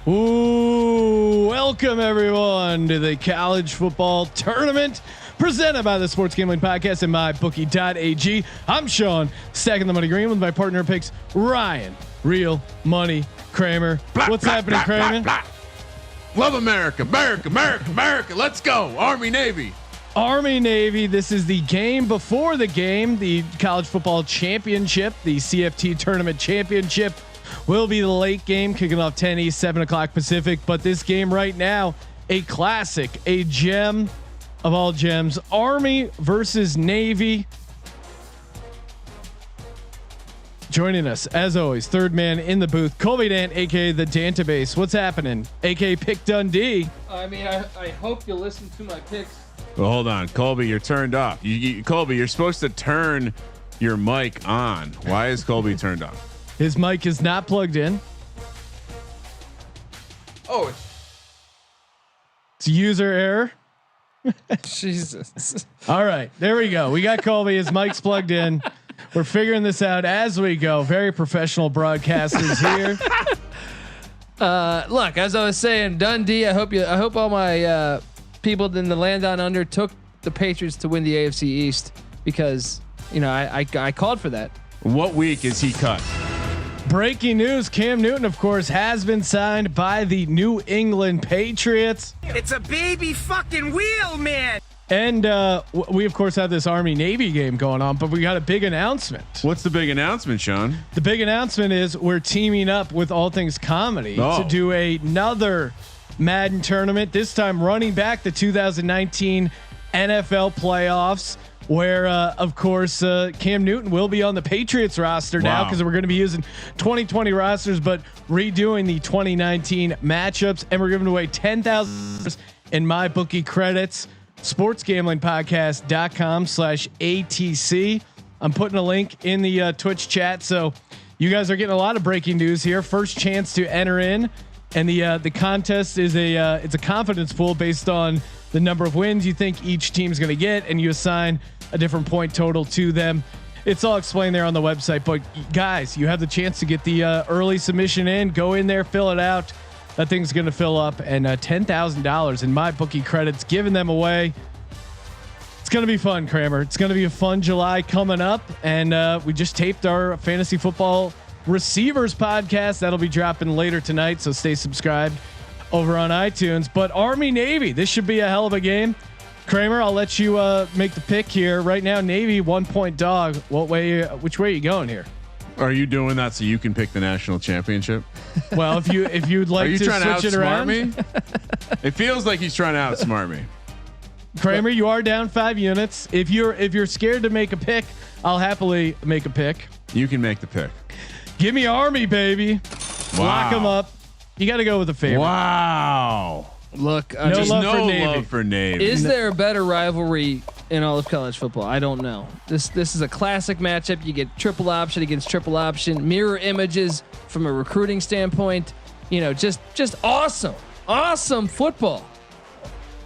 Ooh, welcome everyone to the college football tournament presented by the Sports Gambling Podcast and MyBookie.ag. I'm Sean, stacking the money green with my partner picks, Ryan, Real Money Kramer. What's happening, Kramer? Love America, America, America, America. Let's go. Army, Navy. Army, Navy. This is the game before the game, the college football championship, the CFT tournament championship. Will be the late game, kicking off 10 East, 7 o'clock Pacific. But this game right now, a classic, a gem of all gems. Army versus Navy. Joining us, as always, third man in the booth, Colby Dant, aka the Dantabase. What's happening? aka Pick Dundee. I mean, I hope you listen to my picks. Well, hold on, Colby. You're turned off. Colby, you're supposed to turn your mic on. Why is Colby turned on? His mic is not plugged in. Oh, It's user error. Jesus. All right, there we go. We got Colby. His mic's plugged in. We're figuring this out as we go. Very professional broadcasters here. Look, as I was saying, Dundee. I hope all my people in the land down under took the Patriots to win the AFC East because I called for that. What week is he cut? Breaking news: Cam Newton, of course, has been signed by the New England Patriots. It's a baby fucking wheel, man. And we, of course, have this Army Navy game going on, but we got a big announcement. What's the big announcement, Sean? The big announcement is we're teaming up with All Things Comedy to do another Madden tournament. This time, running back the 2019 NFL playoffs, where of course Cam Newton will be on the Patriots roster now because we're going to be using 2020 rosters, but redoing the 2019 matchups, and we're giving away $10,000 in MyBookie credits. sportsgamblingpodcast.com/ATC. I'm putting a link in the Twitch chat, so you guys are getting a lot of breaking news here. First chance to enter in, and the contest is it's a confidence pool based on the number of wins you think each team's going to get, and you assign a different point total to them. It's all explained there on the website, but guys, you have the chance to get the early submission in. Go in there, fill it out. That thing's going to fill up, and $10,000 in MyBookie credits, giving them away. It's going to be fun, Kramer. It's going to be a fun July coming up, and we just taped our fantasy football receivers podcast. That'll be dropping later tonight, so stay subscribed over on iTunes. But Army Navy, this should be a hell of a game. Kramer, I'll let you make the pick here. Right now, Navy 1-point dog. Which way are you going here? Are you doing that so you can pick the national championship? Well, if you'd like to switch it around, me? It feels like he's trying to outsmart me. Kramer, you are down 5 units. If you're scared to make a pick, I'll happily make a pick. You can make the pick. Give me Army, baby. Wow. Lock them up. You got to go with the favorite. Wow. Look, No love for Navy. Is there a better rivalry in all of college football? I don't know. This is a classic matchup. You get triple option against triple option, mirror images from a recruiting standpoint. Just awesome football.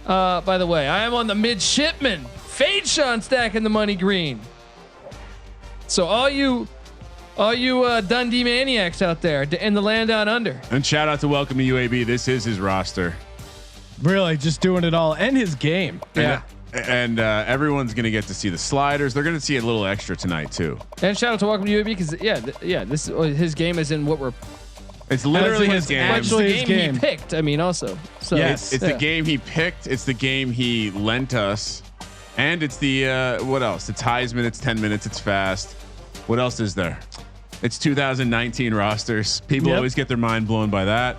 By the way, I am on the midshipman. Fade Sean stacking the money green. So all you Dundee maniacs out there in the land down under. And shout out to Welcome to UAB. This is his roster. Really, just doing it all, and his game. Yeah. And everyone's gonna get to see the sliders. They're gonna see a little extra tonight too. And shout out to Welcome to UAB because this his game is in what we're. It's literally his game. Actually, his game game he picked. I mean, also. So Yes, it's the game he picked. It's the game he lent us, and it's the what else? It's Heisman. It's 10 minutes. It's fast. What else is there? It's 2019 rosters. People always get their mind blown by that.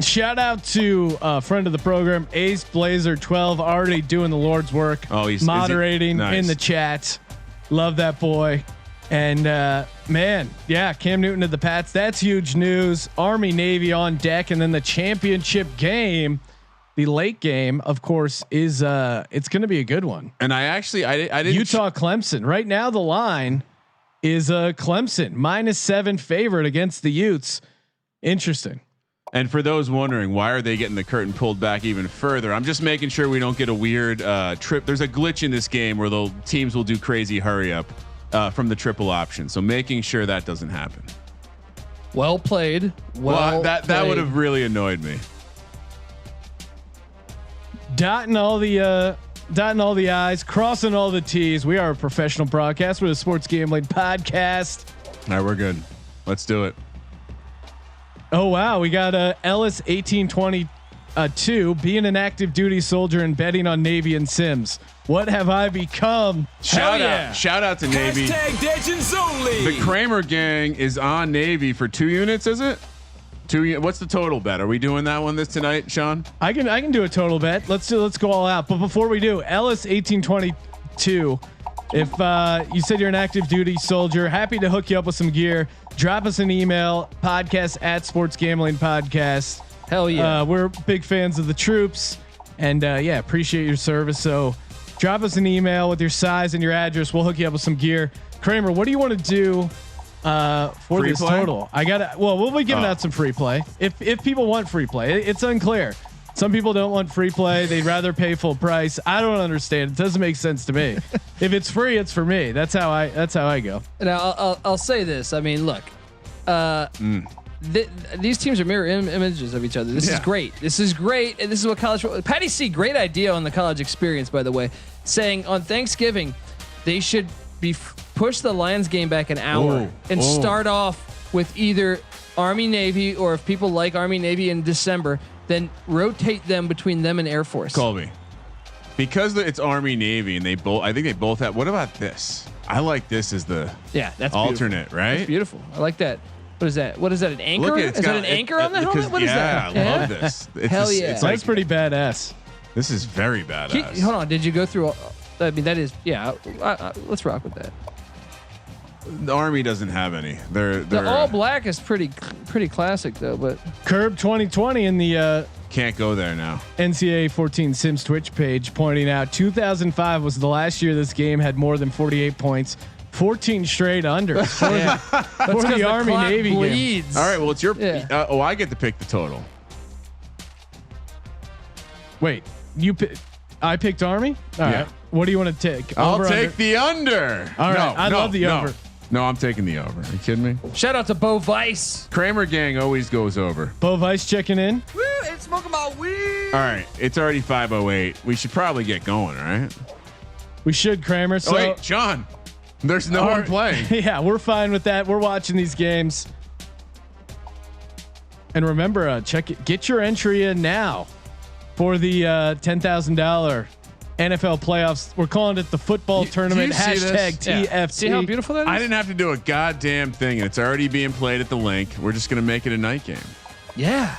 Shout out to a friend of the program, Ace Blazer 12, already doing the Lord's work. Oh, he's moderating nice. in the chat. Love that boy. And man, yeah, Cam Newton to the Pats. That's huge news. Army Navy on deck, and then the championship game, the late game, of course, is it's going to be a good one. And I didn't. Utah Clemson right now. The line is Clemson -7 favorite against the Utes. Interesting. And for those wondering, why are they getting the curtain pulled back even further? I'm just making sure we don't get a weird trip. There's a glitch in this game where the teams will do crazy hurry up from the triple option. So making sure that doesn't happen. Well played. Well, that would have really annoyed me. Dotting all the I's, crossing all the T's. We are a professional broadcast with a sports gambling podcast. All right, we're good. Let's do it. Oh wow, we got Ellis 1822 being an active duty soldier and betting on Navy and Sims. What have I become? Shout out to Navy. Legends only. The Kramer gang is on Navy for 2 units. Is it 2? What's the total bet? Are we doing that one this tonight, Sean? I can do a total bet. Let's go all out. But before we do, Ellis 1822. If you said you're an active duty soldier, happy to hook you up with some gear. Drop us an email, podcast@sportsgamblingpodcast. Hell yeah. We're big fans of the troops, and yeah, appreciate your service. So drop us an email with your size and your address. We'll hook you up with some gear. Kramer, what do you want to do for Free this play? total? We'll be giving out some free play. If people want free play, it's unclear. Some people don't want free play. They'd rather pay full price. I don't understand. It doesn't make sense to me. If it's free, it's for me. That's how I go. Now I'll say this. I mean, look, these teams are mirror images of each other. This is great. This is great. And this is what college. Patty C, great idea on the college experience, by the way, saying on Thanksgiving they should be push the Lions game back an hour and start off with either Army Navy, or if people like Army Navy in December, then rotate them between them and Air Force. Colby, because it's Army Navy and I think they both have. What about this? I like this as the that's alternate, beautiful. right? That's beautiful. I like that. What is that? What is that? An anchor? Look, is that an anchor on the helmet? What is that? I love this. It's Hell yeah. It's That's pretty badass. This is very badass. Hold on. Did you go through? I mean, that is let's rock with that. The Army doesn't have any. They're The all black is pretty classic though, but Curb 2020 in the can't go there now. NCAA 14 Sims Twitch page pointing out 2005 was the last year this game had more than 48 points. 14 straight unders for the Army Navy game. All right, well it's your. Yeah. I get to pick the total. Wait, I picked Army. All right. What do you want to take? I'll Over, take under? the under. All right, I love the over. No, I'm taking the over. Are you kidding me? Shout out to Bo Vice. Kramer gang always goes over. Bo Vice checking in. Woo, it's smoking my weed. All right, it's already 5:08. We should probably get going, right? We should, Kramer. So Wait, John. There's no one playing. Yeah, we're fine with that. We're watching these games. And remember, get your entry in now for the $10,000 NFL playoffs. We're calling it the football tournament. Do you see Hashtag this? TFT. See how beautiful that is? I didn't have to do a goddamn thing, and it's already being played at the link. We're just gonna make it a night game. Yeah.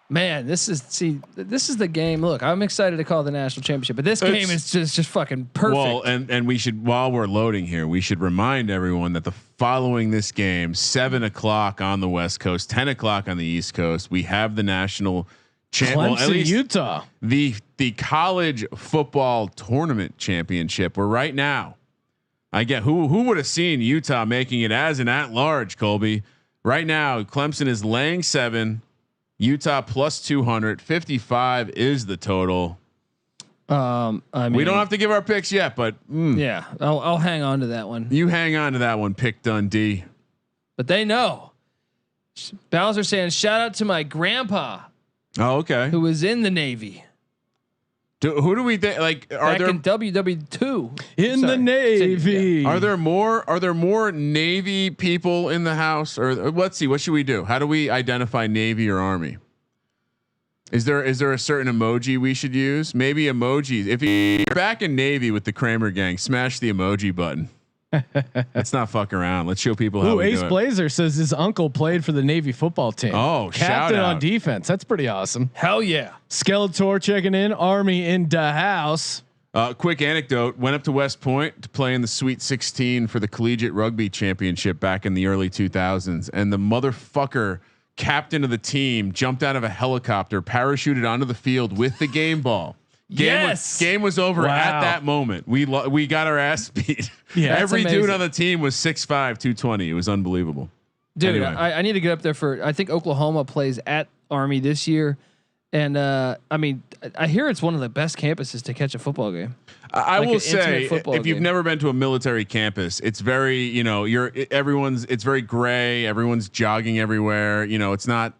Man, this is the game. Look, I'm excited to call the national championship, but this game is just fucking perfect. Well, and we should, while we're loading here, we should remind everyone that the following this game, 7:00 on the West Coast, 10:00 on the East Coast, we have the national Clemson, at least Utah. the college football tournament championship. Where right now, I get who would have seen Utah making it as an at-large, Colby. Right now, Clemson is laying 7. Utah plus 200. 55 is the total. I mean, We don't have to give our picks yet, but yeah, I'll hang on to that one. you hang on to that one. Pick Dundee. But they know. Bowser saying, shout out to my grandpa Oh, okay. who was in the Navy Who do we think? Like, are back there in WW2 In the Navy. are there more Navy people in the house? Or let's see, what should we do? How do we identify Navy or Army? Is there a certain emoji we should use? Maybe emojis. If you're back in Navy with the Kramer gang, smash the emoji button. Let's not fuck around. Let's show people how Ooh, we Ace do it. Blazer says his uncle played for the Navy football team. Oh, shout captain out. on defense. That's pretty awesome. Hell yeah. Skeletor checking in. Army in the house. Quick anecdote: went up to West Point to play in the Sweet 16 for the Collegiate Rugby Championship back in the early 2000s, and the motherfucker captain of the team jumped out of a helicopter, parachuted onto the field with the game ball. Game was over at that moment. We got our ass beat. Yeah, every that's dude amazing. on the team was 6'5", 220. It was unbelievable. Dude, Anyway. I need to get up there for. I think Oklahoma plays at Army this year. And I mean, I hear it's one of the best campuses to catch a football game. I Like will an say, intimate football if you've game. never been to a military campus, it's very, it's very gray. Everyone's jogging everywhere. It's not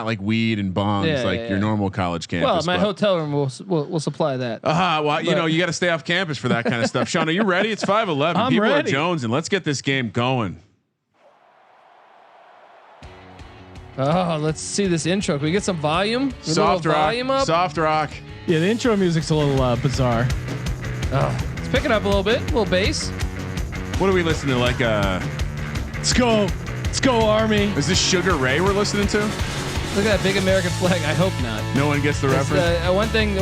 like weed and bongs like your normal college campus. Well, my hotel room will supply that. Well, you got to stay off campus for that kind of stuff. Sean, are you ready? It's 5:11. I'm People ready. are Jones, and let's get this game going. Oh, let's see this intro. Can we get some volume? Soft rock. Volume up. Soft rock. Yeah, the intro music's a little bizarre. Let's pick it up a little bit. A little bass. What are we listening to? Like, Let's go, Army. is this Sugar Ray we're listening to? Look at that big American flag. I hope not. No one gets the reference. The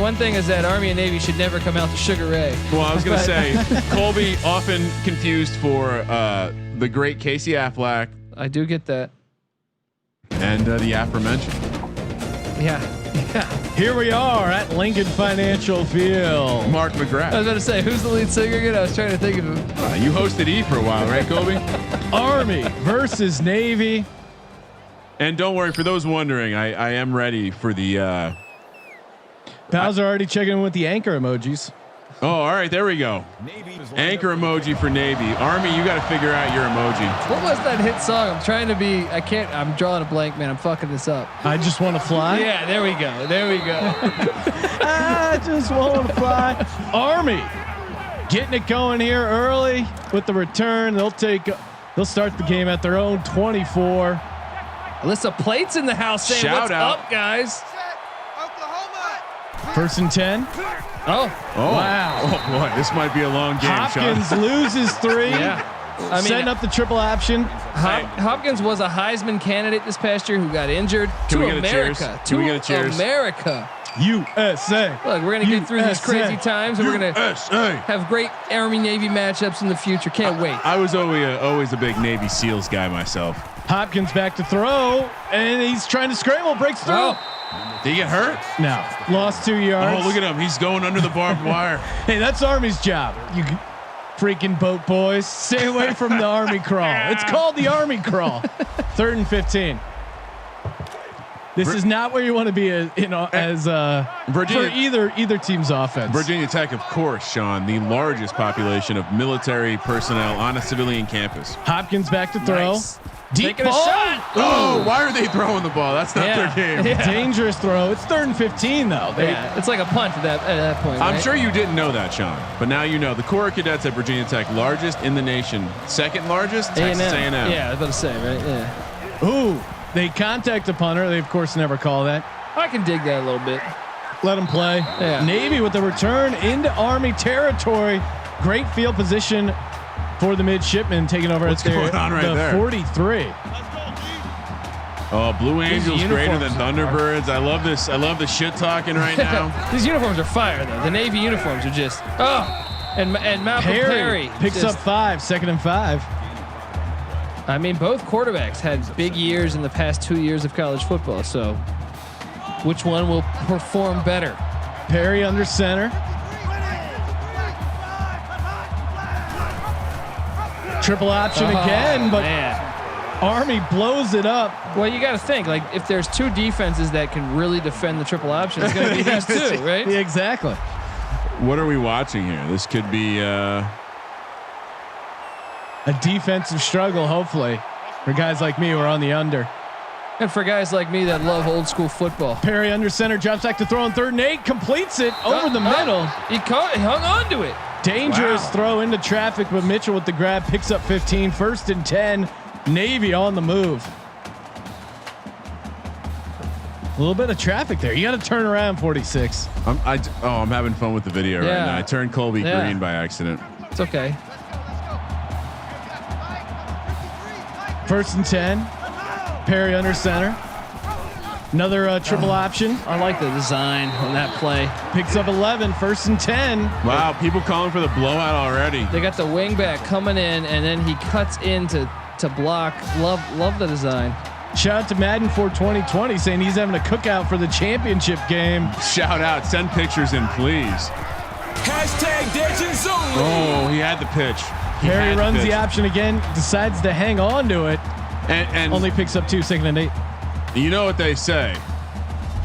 one thing is that Army and Navy should never come out to Sugar Ray. Well, I was going to say Colby often confused for the great Casey Affleck I do get that. and the aforementioned. Yeah. Here we are at Lincoln Financial Field. Mark I was McGrath. about to say, who's the lead singer again? I was trying to think of him. You hosted E for a while, right, Colby? Army versus Navy. And don't worry, for those wondering, I am ready for the. Pals are already checking in with the anchor emojis. Oh, all right, there we go. Anchor emoji for Navy. Army, you got to figure out your emoji. What was that hit song? I'm trying to be. I can't. I'm drawing a blank, man. I'm fucking this up. I just want to fly. Yeah, there we go. There we go. I just want to fly. Army getting it going here early with the return. They'll start the game at their own 24. Alyssa Plate's in the house saying, Shout "What's out. up, guys?" Oklahoma. First and 10. Oh, Wow. Oh boy, this might be a long game, Hopkins Sean. loses 3. yeah. I mean, Setting up the triple option. Hopkins was a Heisman candidate this past year who got injured. Can to we get a cheers? America. Can we To get a cheers? America. USA. Look, we're gonna get through these crazy times, and we're gonna USA. have great Army Navy matchups in the future. Can't wait. I was always a big Navy SEALs guy myself. Hopkins back to throw, and he's trying to scramble. Breaks through. Oh, Did he get hurt? No. Lost 2 yards. Oh, look at him. He's going under the barbed wire. Hey, that's Army's job. You freaking boat boys. Stay away from the Army crawl. It's called the Army crawl. 3rd and 15. This is not where you want to be for either team's offense. Virginia Tech, of course, Sean, the largest population of military personnel on a civilian campus. Hopkins back to throw. nice. Deep Taking a ball. shot. Oh, why are they throwing the ball? That's not Yeah. their game. Yeah. Dangerous throw. It's 3rd and 15 though. Yeah, it's like a punt at that point. I'm right? sure you didn't know that, Sean, but now you know. The Corps of Cadets at Virginia Tech, largest in the nation, second largest, Texas A&M. Yeah, I was about to say, right? Yeah. Ooh, they contact the punter. They of course never call that. I can dig that a little bit. Let them play. Yeah. Navy with the return into Army territory. Great field position for the midshipmen taking over What's at their going on right the there? 43. Oh, Blue Angels greater than uniforms Thunderbirds. I love this. I love the shit talking right now. These uniforms are fire, though. The Navy uniforms are just and Malcolm Perry picks just- up 5, 2nd and 5. I mean, both quarterbacks had big years in the past 2 years of college football. So, which one will perform better? Perry under center. Triple option again, but man. Army blows it up. Well, you got to think, like, if there's two defenses that can really defend the triple option, it's going to be these two, right? Yeah, exactly. What are we watching here? This could be A defensive struggle, hopefully, for guys like me who are on the under. And for guys like me that love old school football. Perry under center, drops back to throw on 3rd and 8, completes it over the middle. He hung on to it. Dangerous Wow. throw into traffic, but Mitchell with the grab picks up 15. 1st and 10. Navy on the move. A little bit of traffic there. You got to turn around 46. I'm having fun with the video right Yeah. now. I turned Colby Yeah. green by accident. It's okay. 1st and 10. Perry under center. Another triple option. I like the design on that play. Picks up 11. 1st and 10. Wow, people calling for the blowout already. They got the wing back coming in, and then he cuts in to block. Love the design. Shout out to Madden for 2020 saying he's having a cookout for the championship game. Shout out, send pictures in, please. #DejaZulu. Oh, he had the pitch. He Perry had runs pitch. the option again, decides to hang on to it. And Only picks up 2, 2nd and 8. you know what they say.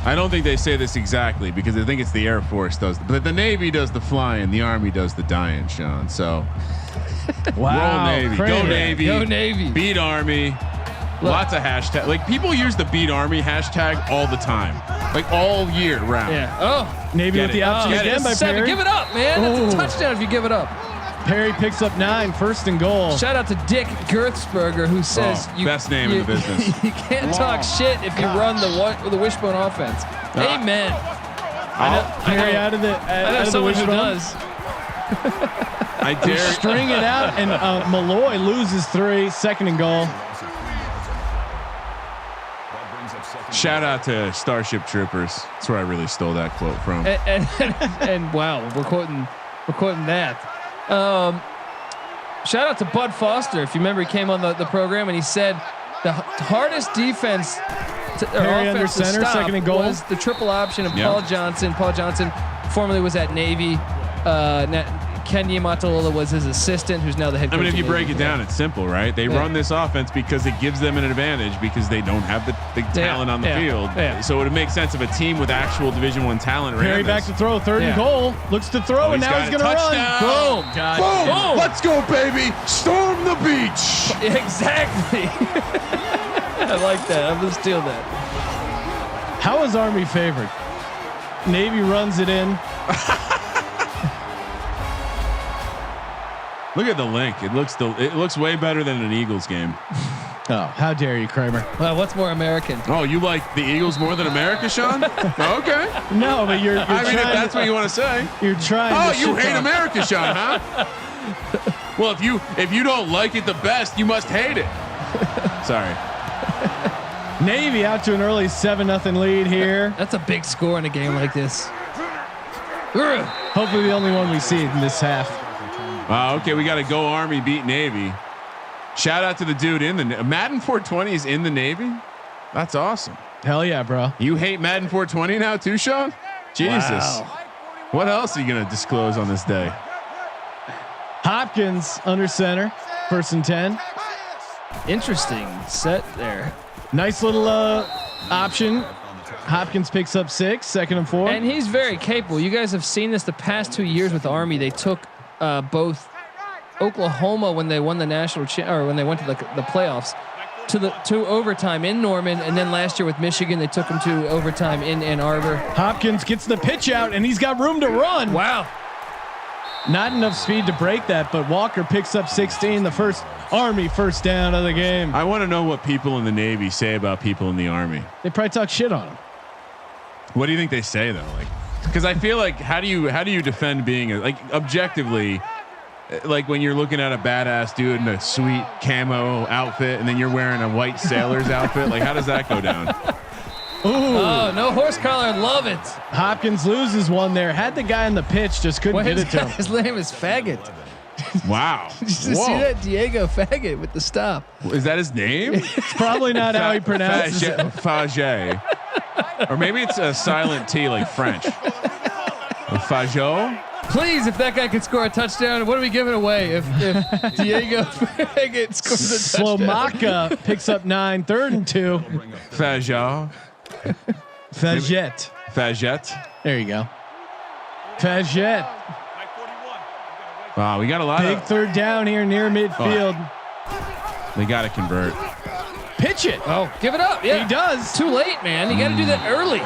I don't think they say this exactly because I think it's the Air Force does, but the Navy does the flying, the Army does the dying, Sean. So Wow. roll Navy, Crazy. go Navy, Go Navy. beat Army. Lots of hashtag. Like people use the beat Army hashtag all the time, like all year round. Yeah. Oh, Navy Get with it. the option Get it. again by 7. Perry. Give it up, man. That's Ooh. a touchdown if you give it up. Perry picks up 9, first and goal. Shout out to Dick Gertzberger who says best name in the business. You can't talk shit if you run the wishbone offense. Amen. Perry out of the I know out of the someone who wishbone. does. I dare. String it out, and Malloy loses 3, second and goal. Shout out to Starship Troopers. That's where I really stole that quote from. And wow, we're quoting that. Shout out to Bud Foster. If you remember, he came on the program and he said the hardest defense or Perry under offense to center, stop second and goal. was the triple option of Yeah. Paul Johnson. Paul Johnson formerly was at Navy. Kenya Matalola was his assistant, who's now the head coach. I mean, if of you break Navy. it down, it's simple, right? They Yeah. run this offense because it gives them an advantage because they don't have the talent on the field. Yeah. So it would make sense if a team with actual Division I talent ran Perry this. back to throw, third and Yeah. goal. Looks to throw, and he's now got he's it. going to run. Touchdown. Boom. God. Boom! Boom. Let's go, baby! Storm the beach. Exactly. I like that. I'm gonna steal that. How is Army favored? Navy runs it in. Look at the link. It looks way better than an Eagles game. Oh, how dare you, Kramer? Well, what's more American? Oh, you like the Eagles more than America, Sean? Okay. No, but you're I trying. mean, if that's what you want to say. You're trying. Oh, to you shit hate talk. America, Sean, huh? Well, if you don't like it the best, you must hate it. Sorry. Navy out to an early 7-0 lead here. That's a big score in a game like this. Hopefully, the only one we see in this half. Okay, we got to go Army beat Navy. Shout out to the dude in the Madden 420 is in the Navy. That's awesome. Hell yeah, bro. You hate Madden 420 now too, Sean? Jesus. Wow. What else are you gonna disclose on this day? Hopkins under center, first and 10. Interesting set there. Nice little option. Hopkins picks up 6, second and 4. And he's very capable. You guys have seen this the past 2 years with the Army. They took both Oklahoma when they won the or when they went to the playoffs to overtime in Norman, and then last year with Michigan they took them to overtime in Ann Arbor. Hopkins gets the pitch out, and he's got room to run. Wow. Not enough speed to break that, but Walker picks up 16, the first Army first down of the game. I want to know what people in the Navy say about people in the Army. They probably talk shit on him. What do you think they say though? Like, because I feel like how do you defend being objectively, like when you're looking at a badass dude in a sweet camo outfit and then you're wearing a white sailor's outfit? Like, how does that go down? Ooh. Oh, no horse collar. Love it. Hopkins loses one there. Had the guy in the pitch, just couldn't get it to him. His name is Faggot. Wow. Did you see that? Diego Faggot with the stop. Is that his name? It's probably not how he pronounces it. Fage. Or maybe it's a silent T like French. Fajo? Please, if that guy could score a touchdown, what are we giving away if Diego Faggot scores a touchdown? Slomaka picks up 9, third and 2. Fajo? Fagette. Fagette? There you go. Fagette. Wow, we got a lot Big of. third down here near midfield. They got to convert. Pitch it. Oh, give it up. Yeah. He does. Too late, man. You got to do that early.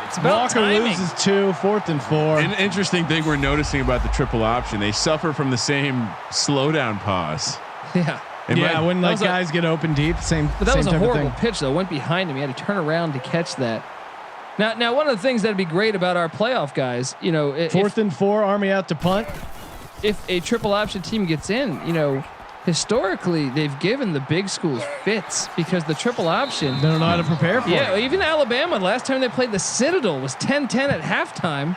It's about Walker timing. loses 2, fourth and 4. An interesting thing we're noticing about the triple option, they suffer from the same slowdown pause. Yeah. It Yeah, might- when That like was a- guys get open deep, same. But that same was a type of horrible thing. pitch, though. Went behind him. He had to turn around to catch that. Now, one of the things that'd be great about our playoff guys, you know, Fourth and 4, Army out to punt. if a triple option team gets in, you know, historically they've given the big schools fits because the triple option. They don't know how to prepare for Yeah, it. even Alabama last time they played the Citadel was 10-10 at halftime.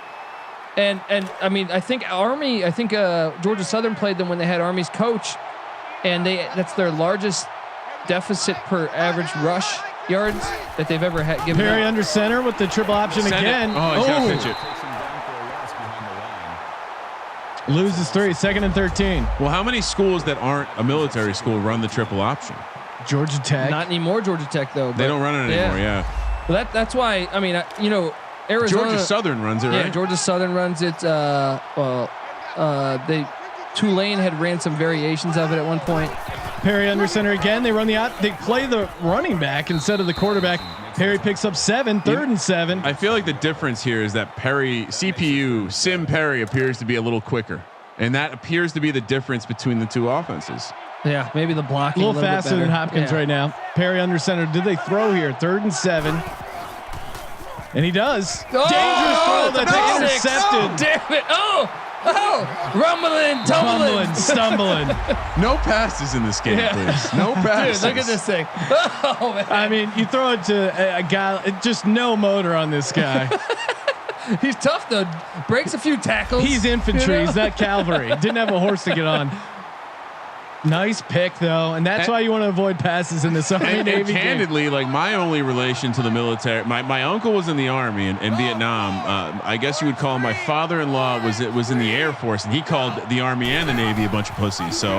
And I mean, I think Georgia Southern played them when they had Army's coach, and that's their largest deficit per average rush yards that they've ever had given Perry up. under center with the triple option Send it. again. Oh, he's got to pitch it. Loses 3, second and 13. Well, how many schools that aren't a military school run the triple option? Georgia Tech. Not anymore, Georgia Tech though. They don't run it anymore. Yeah. Well, that's why. I mean, Arizona. Georgia Southern runs it, right? Yeah, Georgia Southern runs it. Tulane had ran some variations of it at one point. Perry under center again. They run they play the running back instead of the quarterback. Perry picks up 7, 3rd and 7. I feel like the difference here is that Sim Perry appears to be a little quicker. And that appears to be the difference between the two offenses. Yeah, maybe the blocking A little faster than Hopkins right now. Perry under center. Did they throw here? 3rd and 7. And he does. Dangerous throw that's intercepted. Oh, damn it. Rumbling, tumbling. Stumbling. No passes in this game, please. No passes. Dude, look at this thing. Oh, man. I mean, you throw it to a guy, just no motor on this guy. He's tough, though. Breaks a few tackles. He's infantry. He's not cavalry. Didn't have a horse to get on. Nice pick, though. And that's why you want to avoid passes in this Army Navy game. Candidly, like my only relation to the military, my uncle was in the Army in Vietnam. I guess you would call him my father-in-law was in the Air Force, and he called the Army and the Navy a bunch of pussies. So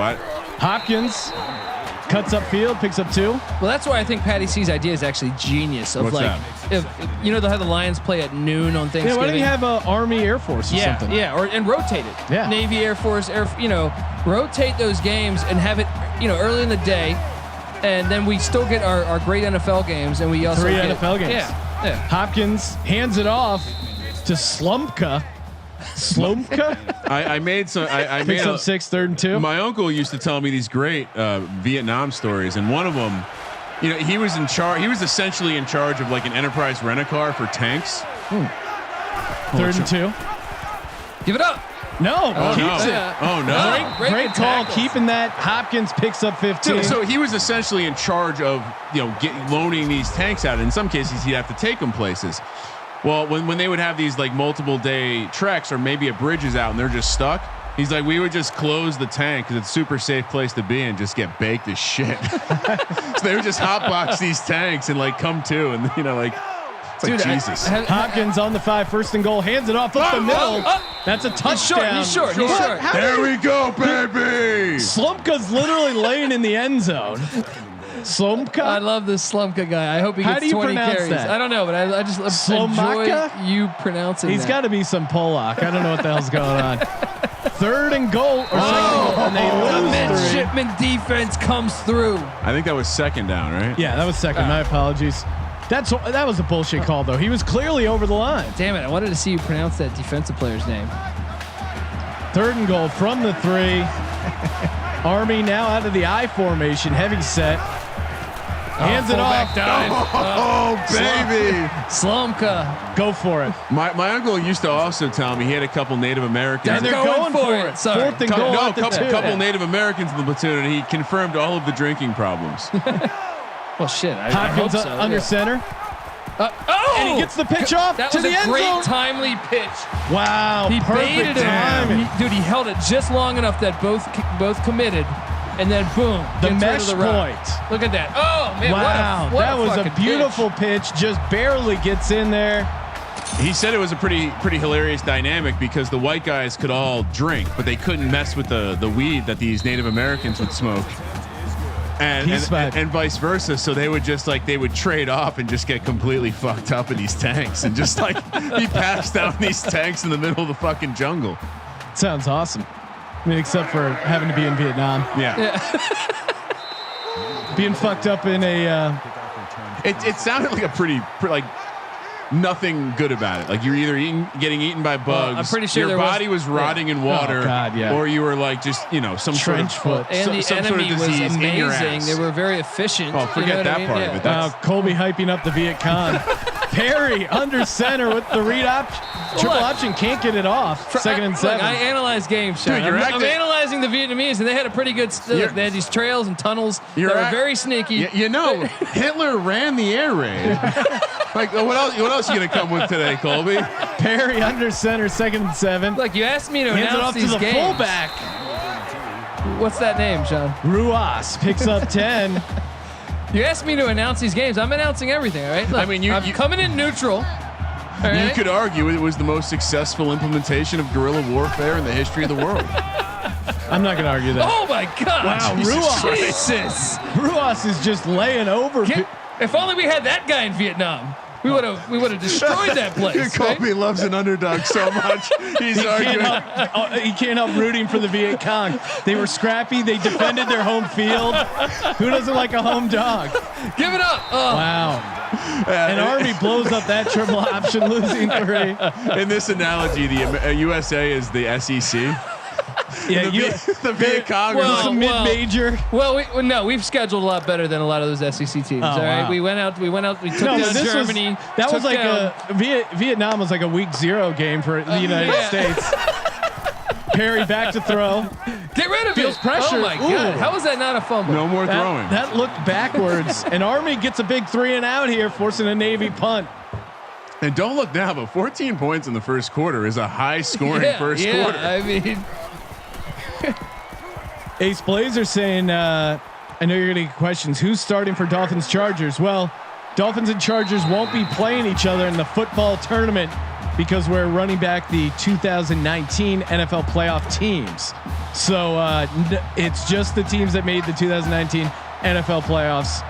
Hopkins cuts upfield, picks up 2. Well, that's why I think Patty C's idea is actually genius. Of What's like, if they'll have the Lions play at noon on Thanksgiving. Yeah, why don't you have a Army Air Force or something? Yeah, and rotate it. Yeah. Navy, Air Force, rotate those games and have it, early in the day, and then we still get our great NFL games, and we also 3 get NFL games. Yeah. Hopkins hands it off to Slumpka. I made some. I Picks made up 6, 3rd and 2. My uncle used to tell me these great Vietnam stories, and one of them, he was in charge. He was essentially in charge of like an Enterprise rent-a-car for tanks. 3rd and 2. Give it up. No, keeps it. Oh no! Great call, tackles. keeping that. Hopkins picks up 15. So he was essentially in charge of loaning these tanks out. In some cases, he'd have to take them places. Well, when they would have these like multiple day treks, or maybe a bridge is out and they're just stuck, he's like, we would just close the tank because it's a super safe place to be and just get baked as shit. So they would just hotbox these tanks and like come to, and it's like Jesus. Hopkins on the 5, 1st and goal, hands it off up the middle. That's a touchdown. He's short. There we go, baby. Slumpka's literally laying in the end zone. Slumpka? I love this Slumka guy. I hope he How gets do you 20 pronounce carries. that? I don't know, but I just Slomaka? enjoy you pronouncing He's that. got to be some Polak. I don't know what the hell's going on. 3rd and goal, or 2nd and goal, and they lose 3. Midshipman defense comes through. I think that was 2nd down, right? Yeah, that was 2nd. My apologies. That was a bullshit call, though. He was clearly over the line. Damn it! I wanted to see you pronounce that defensive player's name. 3rd and goal from the 3. Army now out of the I formation, heavy set. Hands it off. Oh, baby. Slumka. Go for it. My uncle used to also tell me he had a couple Native Americans. And they're going for it. Sorry. 4th and goal. No, at the couple 2. Native Americans in the platoon, and he confirmed all of the drinking problems. Well, shit. I Hopkins hope so. under center. And he gets the pitch off That to was the a end great zone. timely pitch. Wow. He perfect baited him. timing. He held it just long enough that both committed, and then boom, The gets rid mesh of the route. point. Look at that. Oh man! Wow. what That was a fucking beautiful pitch. pitch. Just barely gets in there. He said it was a pretty hilarious dynamic because the white guys could all drink, but they couldn't mess with the weed that these Native Americans would smoke. And vice versa. So they would just they would trade off and just get completely fucked up in these tanks and just be passed out in these tanks in the middle of the fucking jungle. Sounds awesome. I mean, except for having to be in Vietnam. Yeah. Being fucked up in a. It sounded like a pretty nothing good about it. Like you're either getting eaten by bugs. I'm pretty sure your body was rotting in water. Oh, God, yeah. Or you were just some Trench sort of foot. And the some sort of enemy was disease in your amazing. ass. They were very efficient. Oh, forget that part of it. Wow, Colby hyping up the Viet Cong. Perry under center with the read option. Triple option, can't get it off. 2nd and 7. Look, I analyze games, Sean. Dude, I'm analyzing the Vietnamese, and they had a pretty good. They had these trails and tunnels that were very sneaky. Hitler ran the air raid. What else are you gonna come with today, Colby? Perry under center, 2nd and 7. Look, you asked me to Hands it announce off to these the games. fullback. What's that name, Sean? Ruas picks up 10. You asked me to announce these games. I'm announcing everything, all right? Look, I mean, I'm coming in neutral. All right? You could argue it was the most successful implementation of guerrilla warfare in the history of the world. I'm not going to argue that. Oh my God! Wow, Jesus! Ruas is just laying over. If only we had that guy in Vietnam. we would have destroyed that place. Right? Kobe loves an underdog so much. He's arguing. He can't help rooting for the Viet Cong. They were scrappy. They defended their home field. Who doesn't like a home dog? Give it up. Oh. Wow. And Army blows up that triple option, losing 3. In this analogy, the USA is the SEC. Yeah, the Viet Cong well, it's a mid-major. No, we've scheduled a lot better than a lot of those SEC teams. All right, wow. we went out. We took down Germany. That was took like down- Vietnam was like a week 0 game for the United States. Perry back to throw. Get rid of Feels it. pressure. Oh my God! Ooh. How is that not a fumble? No more throwing. That looked backwards. And Army gets a big 3 and out here, forcing a Navy punt. And don't look now, but 14 points in the first quarter is a high-scoring first quarter. I mean, Ace Blazer saying, I know you're going to get questions. Who's starting for Dolphins Chargers? Well, Dolphins and Chargers won't be playing each other in the football tournament because we're running back the 2019 NFL playoff teams. So it's just the teams that made the 2019 NFL playoffs.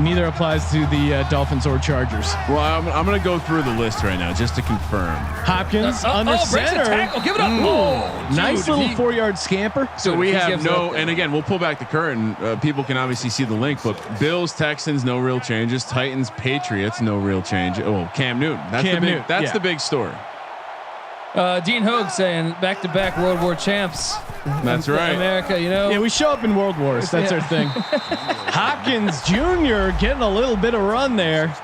Neither applies to the Dolphins or Chargers. Well, I'm going to go through the list right now just to confirm. Hopkins under breaks the center. tackle. Give it up. Oh, Nice dude, little 4-yard scamper. So we he have gives up no, there. and again, we'll pull back the curtain. People can obviously see the link, but Bills, Texans, no real changes. Titans, Patriots, no real change. Oh, Cam Newton. That's the big story. Dean Hogue saying back-to-back World War champs. That's right. America, you know. Yeah, we show up in World Wars. That's our thing. Hopkins Jr. getting a little bit of run there.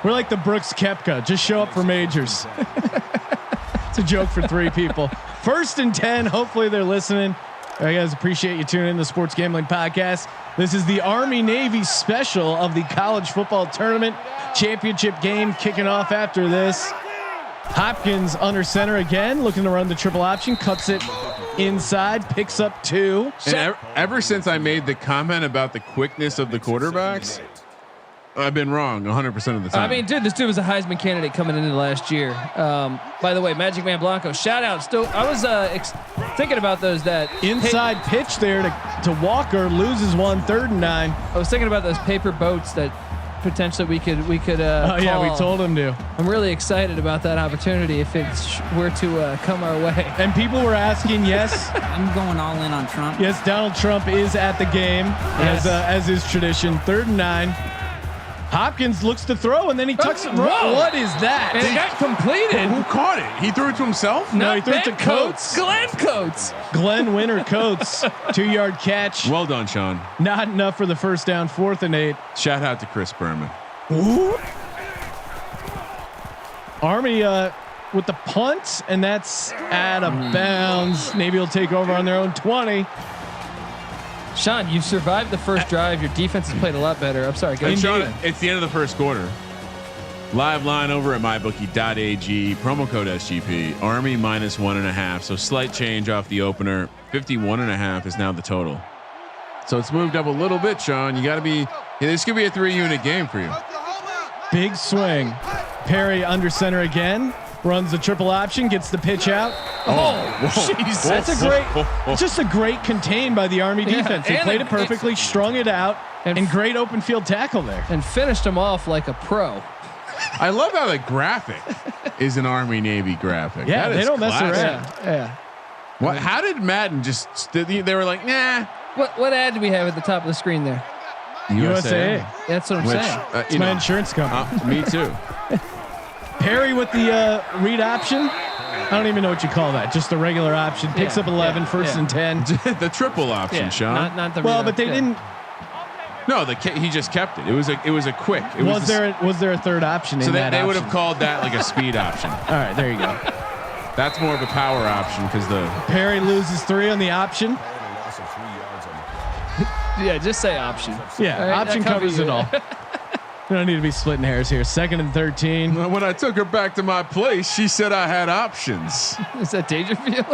We're like the Brooks Koepka. Just show up for majors. It's a joke for 3 people. 1st and 10. Hopefully they're listening. I guys appreciate you tuning in to the Sports Gambling Podcast. This is the Army Navy special of the college football tournament championship game kicking off after this. Hopkins under center again, looking to run the triple option, cuts it inside, picks up 2. And ever since I made the comment about the quickness of the quarterbacks, I've been wrong 100% of the time. I mean, dude, this dude was a Heisman candidate coming into last year. By the way, Magic Man Blanco, shout out. Still, I was thinking about those that Inside pitch there to Walker, loses 1, 3rd and 9. I was thinking about those paper boats that potentially we could. Oh yeah, we call. told him to. I'm really excited about that opportunity if it were to come our way. And people were asking, yes, I'm going all in on Trump. yes, Donald Trump is at the game as is tradition. 3rd and 9. Hopkins looks to throw and then he tucks it. Whoa. What is that? And it got completed. Who caught it? He threw it to himself? No, he threw it to Ben Coates. Glenn Coates. Glenn Winter Coates, 2-yard catch. Well done, Sean. Not enough for the first down. 4th and 8. Shout out to Chris Berman. Army with the punt, and that's out of bounds. Maybe he'll take over on their own 20. Sean, you survived the first drive. Your defense has played a lot better. I'm sorry, go And ahead. Sean, it's the end of the first quarter. Live line over at mybookie.ag, promo code SGP, Army -1.5. So slight change off the opener. 51.5 is now the total. So it's moved up a little bit, Sean. You got to be, this could be a 3-unit game for you. Big swing. Perry under center again. Runs the triple option, gets the pitch out. Jeez, That's a great, just a great contain by the Army defense. They and played it perfectly, strung it out, and great open field tackle there. and finished him off like a pro. I love how the graphic is an Army Navy graphic. Yeah, That they is don't mess classic. around. Yeah. What? How did Madden just? They were like, nah. What ad do we have at the top of the screen there? USA. That's what I'm Which saying. It's my insurance company. Me too. Perry with the read option. I don't even know what you call that. Just the regular option. Picks Yeah, up 11, yeah, first yeah. and 10. The triple option, Sean. Not the Well, read but they up, didn't. No, he just kept it. It was a quick. It Was there a third option So in that they would option? have called that like a speed option. All right, there you go. That's more of a power option because the Perry loses 3 on the option. Yeah, just say option. Yeah, All right, option that covers covers it all. We don't need to be splitting hairs here. 2nd and 13. when I took her back to my place, she said I had options. Is that Dangerfield?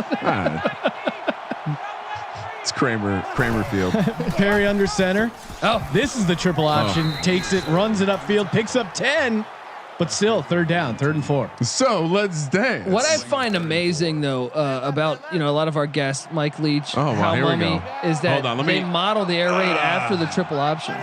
It's Kramerfield. Perry under center. Oh, This is the triple option. Takes it, runs it upfield, picks up 10, but still 3rd down, 3rd and 4. So let's dance. what I find amazing though about a lot of our guests, Mike Leach, Oh, wow, Hal here we Mummy, go. is that Hold on, let they me- model the air raid after the triple option.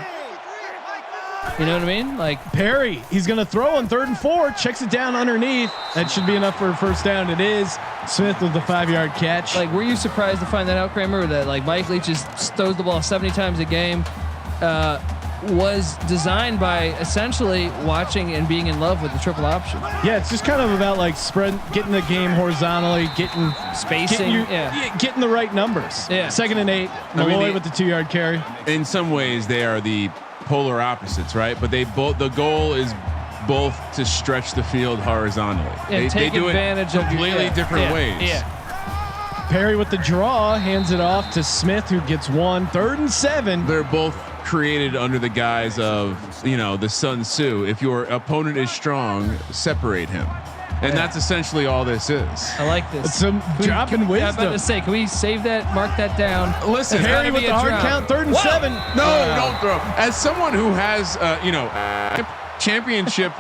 You know what I mean? Like Perry, he's going to throw on 3rd and 4, checks it down underneath. That should be enough for a first down. It is. Smith with the 5-yard catch. were you surprised to find that out, Kramer? That like Mike Leach just throws the ball 70 times a game. Was designed by essentially watching and being in love with the triple option. Yeah, it's just kind of about like getting the game horizontally, getting Spacing, getting the right numbers. Yeah. 2nd and 8. Malloy with the 2-yard carry. In some ways, they are the polar opposites, right? But they both, the goal is both to stretch the field horizontally. And they do advantage it of completely different ways. Yeah. Perry with the draw, hands it off to Smith, who gets 1. 3rd and 7. They're both created under the guise of, the Sun Tzu. If your opponent is strong, separate him. And that's essentially all this is. I like this. It's some dropping I was about wisdom. to say, can we save that? Mark that down. Listen, Perry with the hard count, 3rd and 7. No, don't throw. As someone who has, championship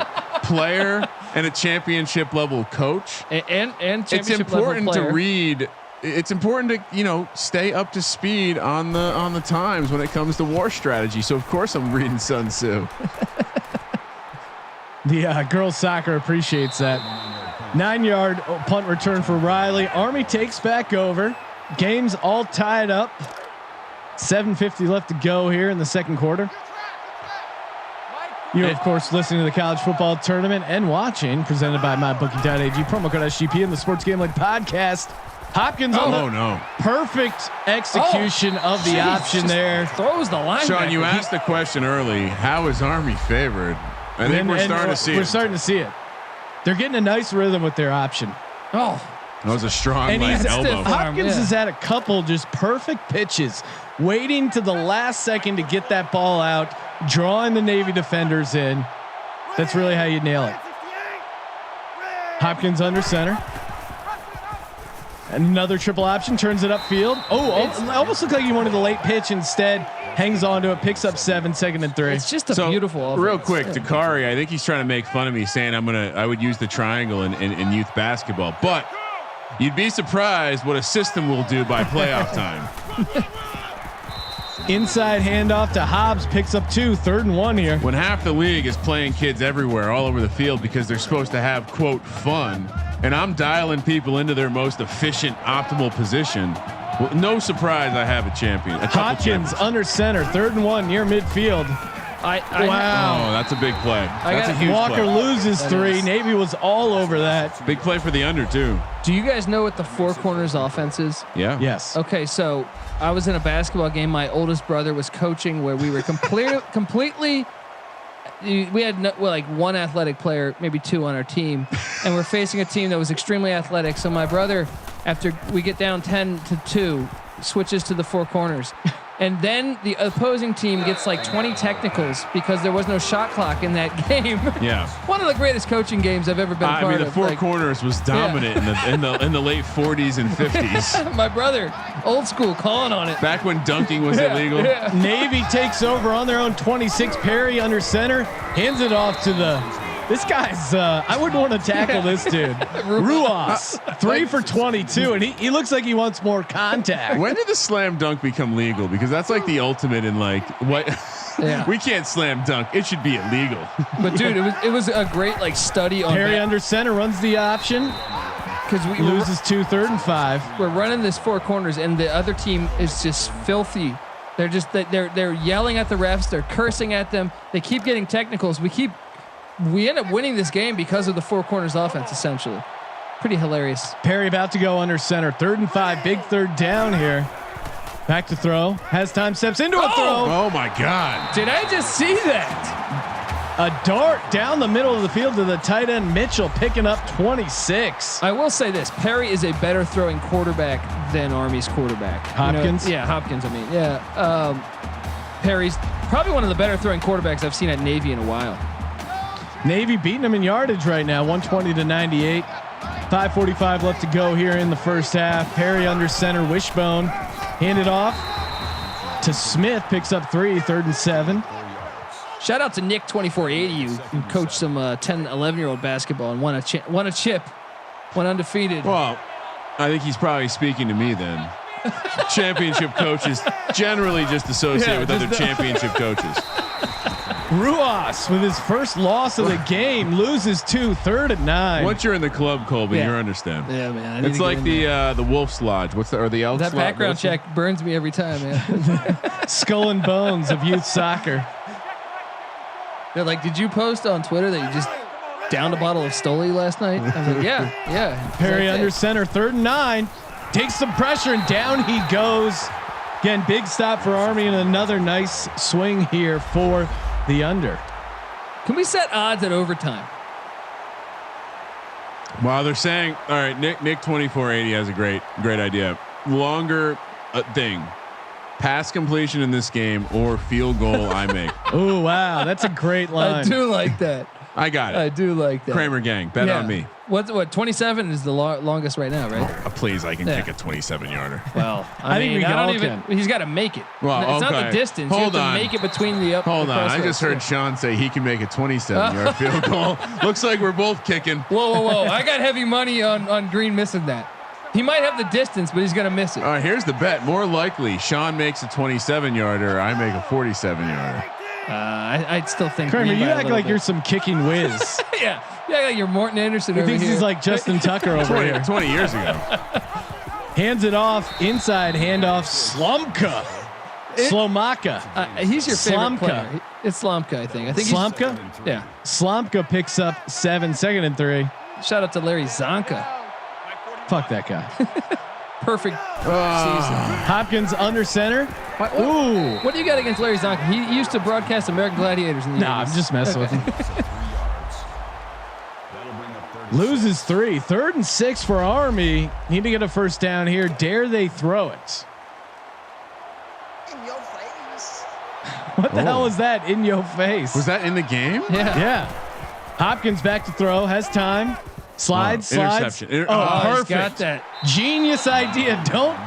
player and a championship level coach, And it's championship important level to player. read. It's important to stay up to speed on the times when it comes to war strategy. So of course I'm reading Sun Tzu. The girls soccer appreciates that. 9-yard punt return for Riley. Army takes back over. Game's all tied up. 7:50 left to go here in the second quarter. You're, of course, listening to the college football tournament and watching, presented by MyBookie.ag. Promo code SGP in the Sports Gambling Podcast. Hopkins on the perfect execution of the option there. Throws the line. Sean, you asked the question early. How is Army favored? I think we're starting to see it. We're starting to see it. They're getting a nice rhythm with their option. Oh, that was a strong and elbow. Hopkins has had a couple just perfect pitches, waiting to the last second to get that ball out, drawing the Navy defenders in. That's really how you nail it. Hopkins under center. Another triple option, turns it upfield. It almost looked like he wanted a late pitch. Instead, hangs on to it, picks up 7, 2nd and 3. It's just a beautiful offense. Real quick, Dakari, I think he's trying to make fun of me saying I would use the triangle in youth basketball, but you'd be surprised what a system will do by playoff time. Inside handoff to Hobbs, picks up 2, 3rd and 1 here. When half the league is playing kids everywhere, all over the field, because they're supposed to have quote fun, and I'm dialing people into their most efficient, optimal position. Well, no surprise, I have a champion. Hopkins under center, 3rd and 1 near midfield. Wow, that's a big play. That's a huge Walker play. loses 3. Navy was all over that. Big play for the under too. Do you guys know what the four corners offense is? Yeah. Yes. Okay, so I was in a basketball game. My oldest brother was coaching where we were completely. We had like one athletic player, maybe 2 on our team, and we're facing a team that was extremely athletic. So my brother, after we get down 10-2, switches to the four corners. And then the opposing team gets like 20 technicals because there was no shot clock in that game. Yeah. One of the greatest coaching games I've ever been a part of. I mean, the four corners was dominant in the late 40s and 50s. My brother, old school, calling on it. Back when dunking was illegal. Yeah. Navy takes over on their own 26. Perry under center, hands it off to this guy's, I wouldn't want to tackle this dude. Ruas, 3 for 22, and he looks like he wants more contact. When did the slam dunk become legal? Because that's like the ultimate in like what. Yeah. We can't slam dunk. It should be illegal. But dude, it was a great like study on Perry that. under center runs the option Because we loses 2, 3rd and 5. we're running this four corners, and the other team is just filthy. They're just they're yelling at the refs. They're cursing at them. They keep getting technicals. We end up winning this game because of the four corners offense. Essentially, pretty hilarious. Perry about to go under center, 3rd and 5, big 3rd down here. Back to throw, has time, steps into a throw. Oh my God! Did I just see that? A dart down the middle of the field to the tight end Mitchell, picking up 26. I will say this: Perry is a better throwing quarterback than Army's quarterback. Hopkins? Yeah, Hopkins. I mean, yeah. Perry's probably one of the better throwing quarterbacks I've seen at Navy in a while. Navy beating them in yardage right now, 120-98. 5:45 left to go here in the first half. Perry under center, wishbone, handed off to Smith, picks up 3, 3rd and 7. Shout out to Nick 2480 who coached some 10, 11-year-old basketball and won a chip, went undefeated. Well, I think he's probably speaking to me then. Championship coaches generally just associate with other championship coaches. Ruas with his first loss of the game loses 2, 3rd and 9. Once you're in the club, Colby, Yeah. you understand. Yeah, man. I need It's to like get in there. the Wolf's Lodge. What's the or the Elks That Lodge? background What's check burns me every time, man. Skull and bones of youth soccer. They're like, did you post on Twitter that you just downed a bottle of Stoli last night? I was like, yeah. Perry He's like, under center, 3rd and 9. Takes some pressure and down he goes. Again, big stop for Army and another nice swing here for the under. Can we set odds at overtime? Wow, they're saying, all right, Nick 2480 has a great idea. Longer thing. Pass completion in this game or field goal I make. Oh, wow. That's a great line. I do like that. I got it. I do like that. Kramer gang, bet on me. What 27 is the longest right now, right? Please, I can Yeah. kick a 27-yarder. Well, I think we don't all even. He's got to make it. Well, It's not the okay. distance. Hold you have on. to make it between the up. Hold the on, I crossroads. just heard Sean say he can make a 27-yard field goal. Looks like we're both kicking. Whoa! I got heavy money on Green missing that. He might have the distance, but he's gonna miss it. All right, here's the bet. More likely, Sean makes a 27-yarder. I make a 47-yarder. I'd still think. Kramer, Green you by a act little like bit. you're some kicking whiz. yeah, like you're Morton Anderson. He over thinks here. he's like Justin Tucker over here. 20 years ago. Hands it off, inside handoff, Slomka. Slomaka. He's your favorite Slomka. player. It's Slomka, I think. He's- Slomka? Yeah. Slomka picks up 7, 2nd and 3. Shout out to Larry Zonka. Fuck that guy. Perfect season. Hopkins under center. Ooh. What do you got against Larry Zonka? He used to broadcast American Gladiators in the Nah, 80s. I'm just messing with him. Loses 3. 3rd and 6 for Army. Need to get a first down here. Dare they throw it? In your face. What the hell was that in your face? Was that in the game? Yeah. Yeah. Hopkins back to throw. Has time. Slides. Interception. Oh, Oh, he's perfect. got that. Genius idea. Don't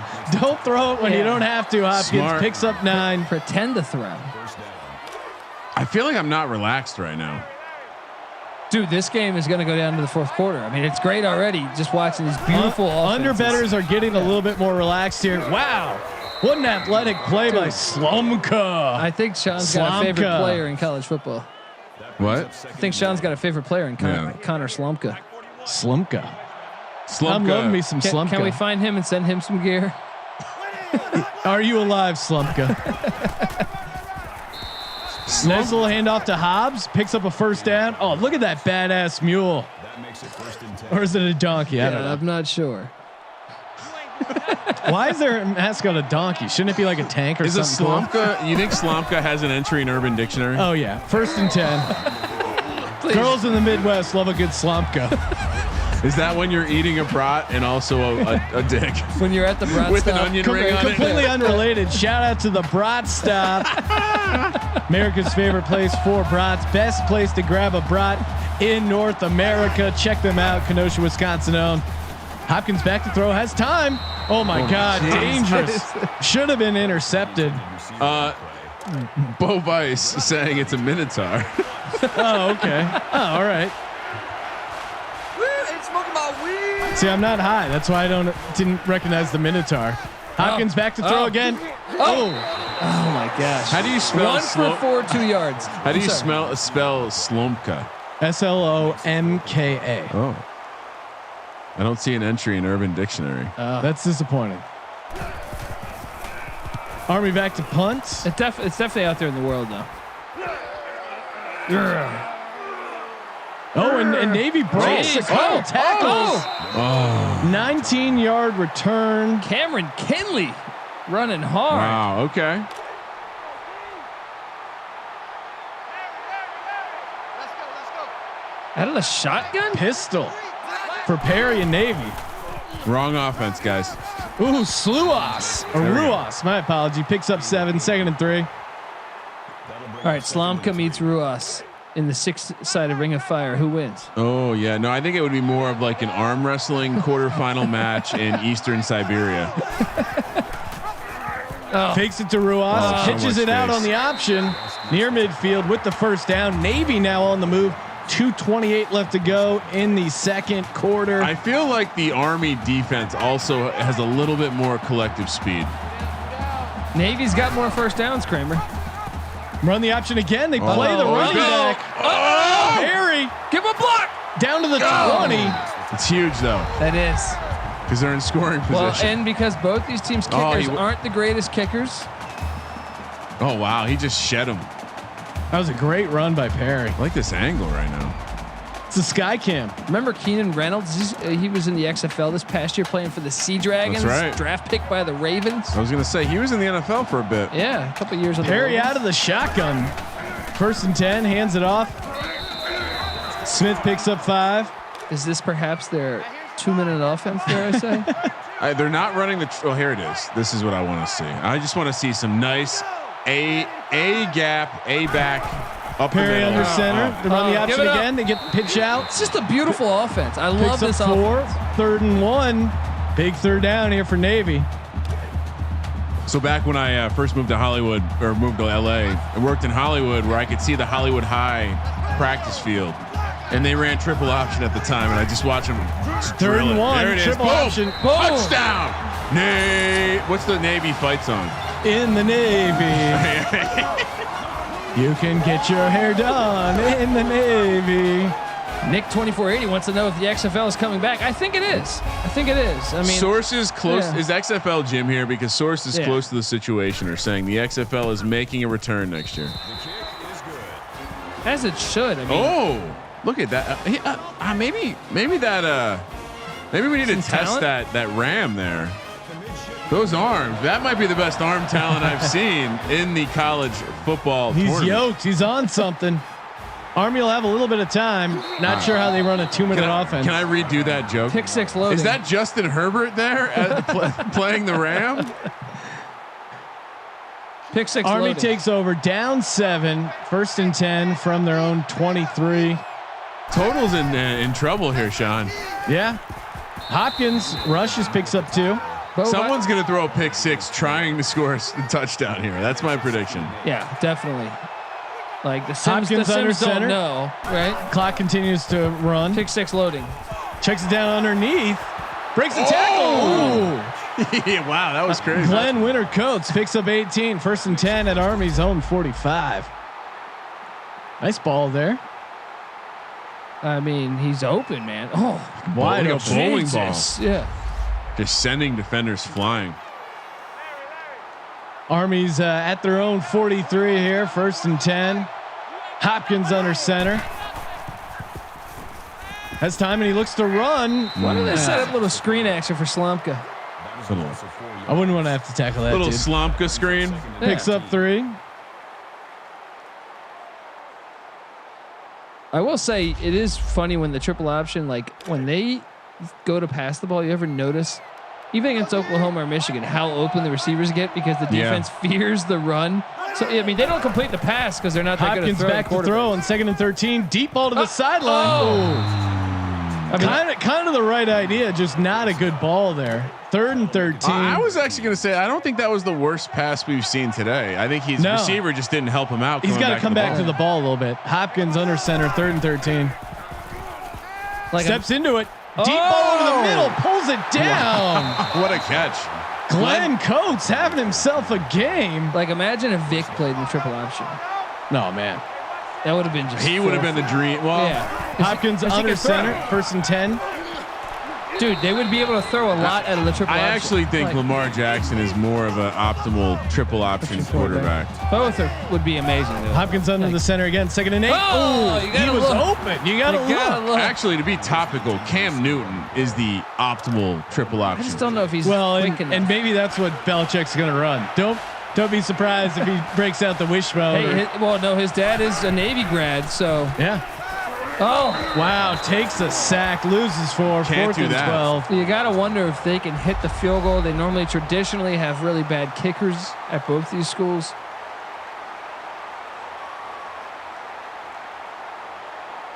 throw it when you Yeah. don't have to. Hopkins Smart. picks up 9. Pretend to throw. I feel like I'm not relaxed right now. Dude, this game is going to go down to the 4th quarter. I mean, it's great already just watching these beautiful Under offenses. bettors are getting a little bit more relaxed here. Wow. What an athletic play by Slomka. I think Sean's got a favorite Slomka. player in college football. What? I think Sean's got a favorite player in Yeah. Connor Slomka. Slumka. Slumka. I'm loving me some Slumka. Can we find him and send him some gear? Are you alive, Slumka? Nice little handoff to Hobbs. Picks up a first down. Oh, look at that badass mule. Or is it a donkey? I don't know. I'm not sure. Why is their mascot a donkey? Shouldn't it be like a tank or Is a something? cool? Slomka? You think Slomka has an entry in Urban Dictionary? Oh yeah, 1st and 10. Please. Girls in the Midwest love a good Slomka. Is that when you're eating a brat and also a dick? When you're at the brat With an stop, onion come ring here. on it? Completely unrelated. Shout out to the Brat Stop. America's favorite place for brats. Best place to grab a brat in North America. Check them out. Kenosha, Wisconsin owned. Hopkins back to throw. Has time. Oh my God. jeez. Dangerous. Should have been intercepted. Bo Vice saying it's a Minotaur. Oh, okay. Oh, all right. It's smoking my weed. See, I'm not high. That's why I didn't recognize the Minotaur. Hopkins back to throw again. Oh. Oh my gosh. How do you spell 1 for 4, 2 yards. How do you spell Slomka? Slomka. Oh. I don't see an entry in Urban Dictionary. That's disappointing. Army back to punt. It's definitely out there in the world though. Oh, and Navy breaks a couple tackles. 19-yard return. Cameron Kinley running hard. Wow. Okay. Out of the shotgun? Pistol for Perry and Navy. Wrong offense, guys. Ooh, Sluas. Or Ruas. My apology. Picks up 7, 2nd and 3. All right, Slomka meets Ruas in the 6-sided Ring of Fire. Who wins? Oh yeah. No, I think it would be more of like an arm wrestling quarterfinal match in Eastern Siberia. Fakes it to Ruas. Oh, so pitches much it out space. on the option. Near midfield with the first down. Navy now on the move. 2:28 left to go in the 2nd quarter. I feel like the Army defense also has a little bit more collective speed. Navy's got more first downs, Kramer. Run the option again. They play the running back. Perry Give him a block. down to the 20. It's huge though, That is. because they're in scoring Well, position. and because both these teams' Oh, kickers he- aren't the greatest kickers. Oh wow, he just shed him. That was a great run by Perry. I like this angle right now. It's a sky cam. Remember Keenan Reynolds? He was in the XFL this past year playing for the Sea Dragons. That's right. Draft pick by the Ravens. I was gonna say he was in the NFL for a bit. Yeah, a couple years on the Perry Ravens. out of the shotgun. 1st and 10, hands it off. Smith picks up 5. Is this perhaps their 2-minute offense, dare I say? They're not running the. Oh, here it is. This is what I want to see. I just want to see some nice A gap, A back, up Perry the middle. under center. They run the Give option it up. I worked in Hollywood where I could see the Hollywood High practice field, and they ran triple option at the time, and I just watch them. 3rd and 1. There it is. Triple Boom. option. Touchdown. What's the Navy fight song? In the Navy. You can get your hair done in the Navy. Nick 2480 wants to know if the XFL is coming back. I think it is. I mean, Sources close. yeah. Is XFL Jim here? Because sources Yeah. close to the situation are saying the XFL is making a return next year. as it should. I mean, Oh, look at that. Maybe that. Maybe we need to Some test talent? that ram there. Those arms. That might be the best arm talent I've seen in the college football He's tournament. yoked. He's on something. Army will have a little bit of time. Not sure how they run a 2-minute offense. Can I redo that joke? pick 6 loading. Is that Justin Herbert there playing the ram? pick 6 Army loading? takes over down 7, 1st and 10 from their own 23. Total's in trouble here, Sean. Yeah. Hopkins rushes, picks up 2. Someone's going to throw a pick 6 trying to score a touchdown here. That's my prediction. Yeah, definitely. Like the Sims, Hopkins the under Sims don't center. know, right? Clock continues to run. Pick 6 loading. Checks it down underneath. Breaks the tackle. Yeah, wow, that was crazy. Glenn Winter Coates picks up 18. 1st and 10 at Army's own 45. Nice ball there. I mean, he's open, man. Oh, Wide like a open. bowling Jesus. ball. Yeah. Just sending defenders flying. Army's at their own 43 here. 1st and 10. Hopkins under center. Has time and he looks to run. Why do they set up a little screen action for Slumka? I wouldn't want to have to tackle that. Little Dude. Slomka screen. Picks up 3. I will say it is funny when the triple option, like when they go to pass the ball, you ever notice, even against Oklahoma or Michigan, how open the receivers get because the Yeah. defense fears the run. So I mean, they don't complete the pass because they're not that good at Hopkins throwing. back to throw on 2nd and 13. Deep ball to the sideline. I mean, Kind of the right idea, just not a good ball there. 3rd and 13. I was actually going to say, I don't think that was the worst pass we've seen today. I think his No. receiver just didn't help him out. He's got to come back to ball. the ball a little bit. Hopkins under center, 3rd and 13. like Steps into it. Deep ball over the middle, pulls it down. What a catch. Glenn Coates having himself a game. like imagine if Vic played in the triple option. No, man. That would have been just. He would have been the dream. Well, Yeah. Hopkins Because he under can throw. center, 1st and 10. Dude, they would be able to throw a lot out of the triple I option. actually think Like, Lamar Jackson is more of an optimal triple option quarterback. both would be amazing. Though. Hopkins under the center again, 2nd and 8. Oh, you he gotta was look. open. You got to You gotta look. look. Actually, to be topical, Cam Newton is the optimal triple I option. just don't know if he's Well, quick enough. and maybe that's what Belichick's going to run. Don't be surprised if he breaks out the wishbone. Hey, his dad is a Navy grad, so Yeah. oh, Wow. Takes a sack, loses 4, Can't 4th do and that. 12. you gotta wonder if they can hit the field goal. They normally traditionally have really bad kickers at both these schools.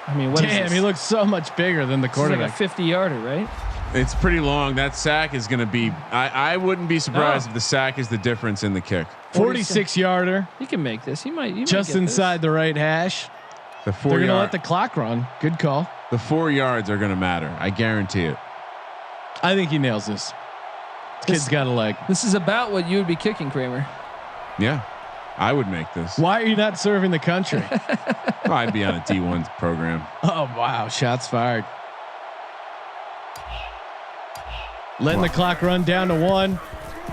I mean, what is Damn, this? he looks so much bigger than the This is like a quarterback. 50-yarder, right? It's pretty long. That sack is going to be. I wouldn't be surprised No. if the sack is the difference in the kick. 46-yarder, He can make this. He might just get this. inside the right hash. The They're 4 going to yard. let the clock run. Good call. The 4 yards are going to matter. I guarantee it. I think he nails this. Kid's got a leg. This is about what you would be kicking, Kramer. Yeah. I would make this. Why are you not serving the country? I'd be on a D1 program. Oh wow! Shots fired. Letting the clock run down to 1.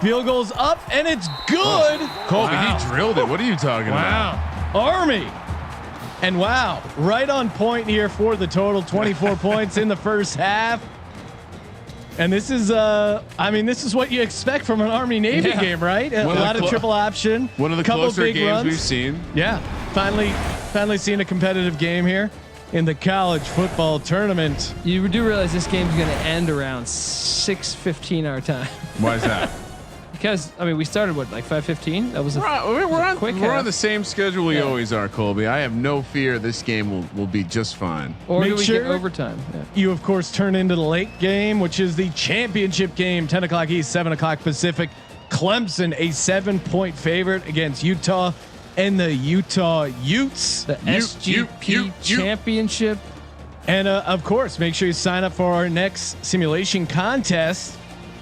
Field goal's up and it's good. Colby, he drilled it. What are you talking about? Army. And wow, right on point here for the total 24 points in the first half. And this is, this is what you expect from an Army Navy game, right? A lot of triple option. One of the couple closer big games runs. we've seen. Yeah, finally seeing a competitive game here in the college football tournament. You do realize this game's going to end around 6:15 our time. Why is that? Because we started like 5:15. That was we're quick on the same schedule we always are, Colby. I have no fear this game will be just fine. Or Make do we sure get overtime? Yeah. you, of course, turn into the late game, which is the championship game, 10 o'clock East, 7 o'clock Pacific. Clemson, a 7-point favorite against Utah and the Utah Utes. The SGP championship. And of course, make sure you sign up for our next simulation contest.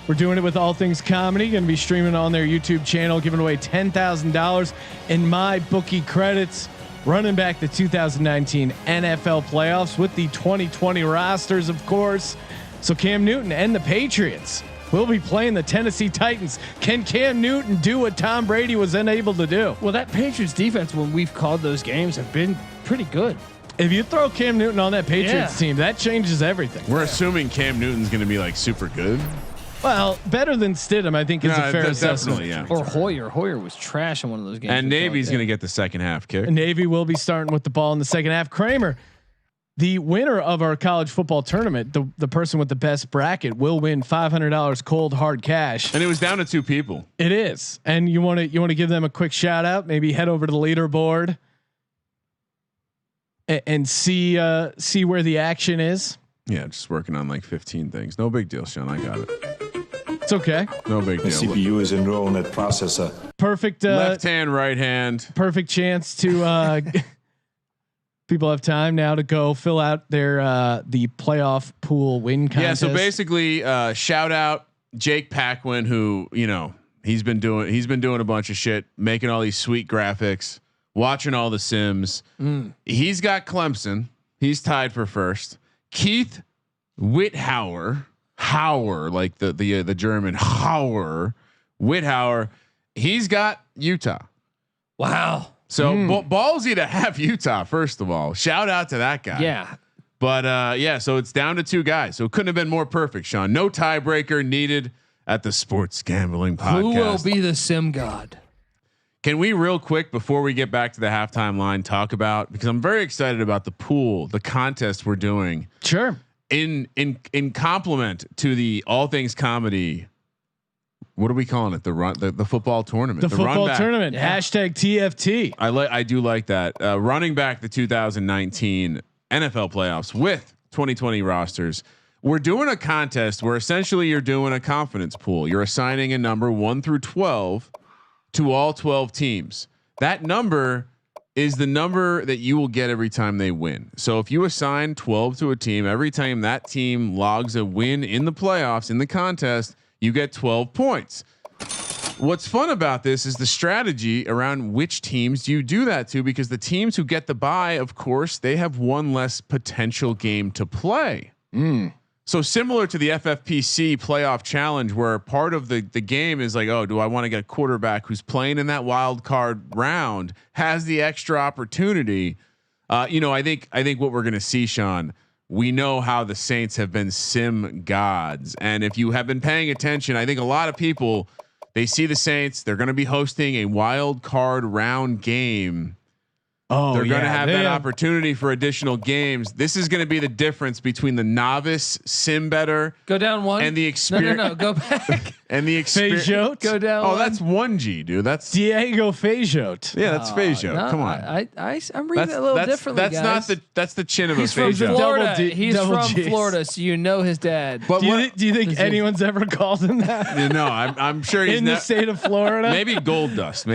We're doing it with All Things Comedy. Going to be streaming on their YouTube channel, giving away $10,000 in MyBookie credits, running back the 2019 NFL playoffs with the 2020 rosters, of course. So Cam Newton and the Patriots will be playing the Tennessee Titans. Can Cam Newton do what Tom Brady was unable to do? Well, that Patriots defense, when we've called those games, have been pretty good. If you throw Cam Newton on that Patriots team, that changes everything. We're assuming Cam Newton's going to be like super good. Well, better than Stidham, I think, is a fair assessment. Yeah. Or Hoyer. Hoyer was trash in one of those games. And Navy's going to get the second half kick. Navy will be starting with the ball in the second half. Kramer, the winner of our college football tournament, the person with the best bracket, will win $500 cold hard cash. And it was down to 2 people. It is, and you want to give them a quick shout out. Maybe head over to the leaderboard and see where the action is. Yeah, just working on like 15 things. No big deal, Sean. I got it. It's okay. No big The deal. CPU is enrolled in that processor. Perfect. Left hand, right hand. Perfect chance to. People have time now to go fill out their the playoff pool win contest. Yeah. So basically, shout out Jake Paquin, who he's been doing a bunch of shit, making all these sweet graphics, watching all the Sims. He's got Clemson. He's tied for first. Keith Withauer, like the German Hauer, Withauer, he's got Utah. Wow. So ballsy to have Utah. First of all, shout out to that guy. Yeah. But so it's down to 2 guys. So it couldn't have been more perfect, Sean. No tiebreaker needed at the Sports Gambling Podcast. Who will be the sim god? Can we real quick before we get back to the halftime line talk about, because I'm very excited about the pool, the contest we're doing. Sure. In compliment to the All Things Comedy. What are we calling it? The football tournament. The football run tournament. Yeah. #TFT. I do like that. Running back the 2019 NFL playoffs with 2020 rosters. We're doing a contest where essentially you're doing a confidence pool. You're assigning a number 1 through 12 to all 12 teams. That number is the number that you will get every time they win. So if you assign 12 to a team, every time that team logs a win in the playoffs, in the contest, you get 12 points. What's fun about this is the strategy around which teams do you do that to, because the teams who get the bye, of course, they have one less potential game to play. So similar to the FFPC playoff challenge, where part of the game is like, oh, do I want to get a quarterback who's playing in that wild card round, has the extra opportunity? I think what we're going to see, Sean, we know how the Saints have been sim gods. And if you have been paying attention, I think a lot of people, they see the Saints, they're going to be hosting a wild card round game. Oh, They're going to have that opportunity for additional games. This is going to be the difference between the novice sim better Go down 1 and the experience. No, go back. And the experience. Feijote. Go down. Oh, 1. that's 1G, dude. That's Diego Feijote. yeah, that's Feijote. No, Come on. I'm reading it a little differently. That's guys. that's the chin of He's a from Feijote. Florida. Double D- He's double from Gs. Florida, so you know his dad. But Do you think anyone's ever called him that no, I'm sure he's in the state of Florida? maybe gold dust.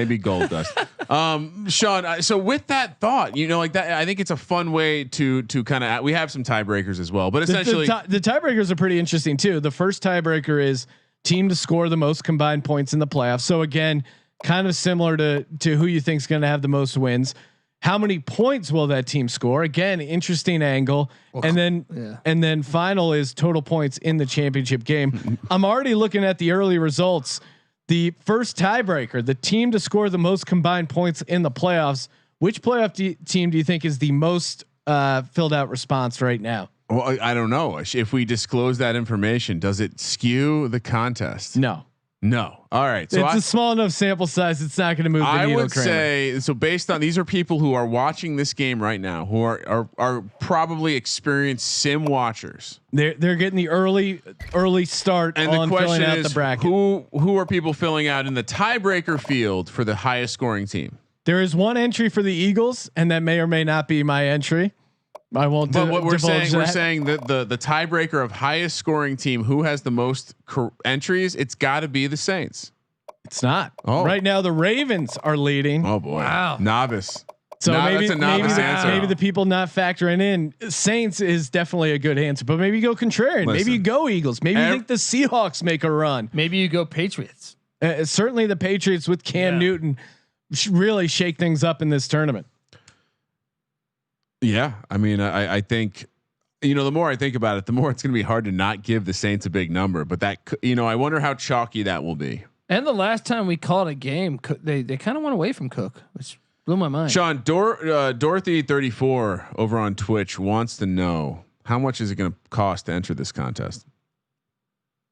Sean. So with that thought, like that, I think it's a fun way to kind of. We have some tiebreakers as well, but essentially the tiebreakers are pretty interesting too. The first tiebreaker is team to score the most combined points in the playoffs. So again, kind of similar to who you think is going to have the most wins. How many points will that team score? Again, interesting angle. And then final is total points in the championship game. I'm already looking at the early results. The first tiebreaker, the team to score the most combined points in the playoffs. Which playoff team do you think is the most filled out response right now? Well, I don't know. If we disclose that information, does it skew the contest? No. All right. So it's a small enough sample size. It's not going to move the needle. I would say so. Based on these are people who are watching this game right now, who are probably experienced sim watchers. They're getting the early start and on the question filling out is, the bracket. Who are people filling out in the tiebreaker field for the highest scoring team? There is one entry for the Eagles, and that may or may not be my entry. I won't. But what we're saying that the tiebreaker of highest scoring team, who has the most entries, it's got to be the Saints. It's not. Oh. Right now the Ravens are leading. Oh boy! Wow. Novice. So That's a novice answer. maybe the people not factoring in Saints is definitely a good answer, but maybe you go contrarian. Maybe you go Eagles. Maybe you think the Seahawks make a run. Maybe you go Patriots. Certainly the Patriots with Cam Newton really shake things up in this tournament. Yeah, I mean, I think, the more I think about it, the more it's going to be hard to not give the Saints a big number. But that, I wonder how chalky that will be. And the last time we called a game, they kind of went away from Cook, which blew my mind. Sean, Dorothy 34 over on Twitch wants to know how much is it going to cost to enter this contest?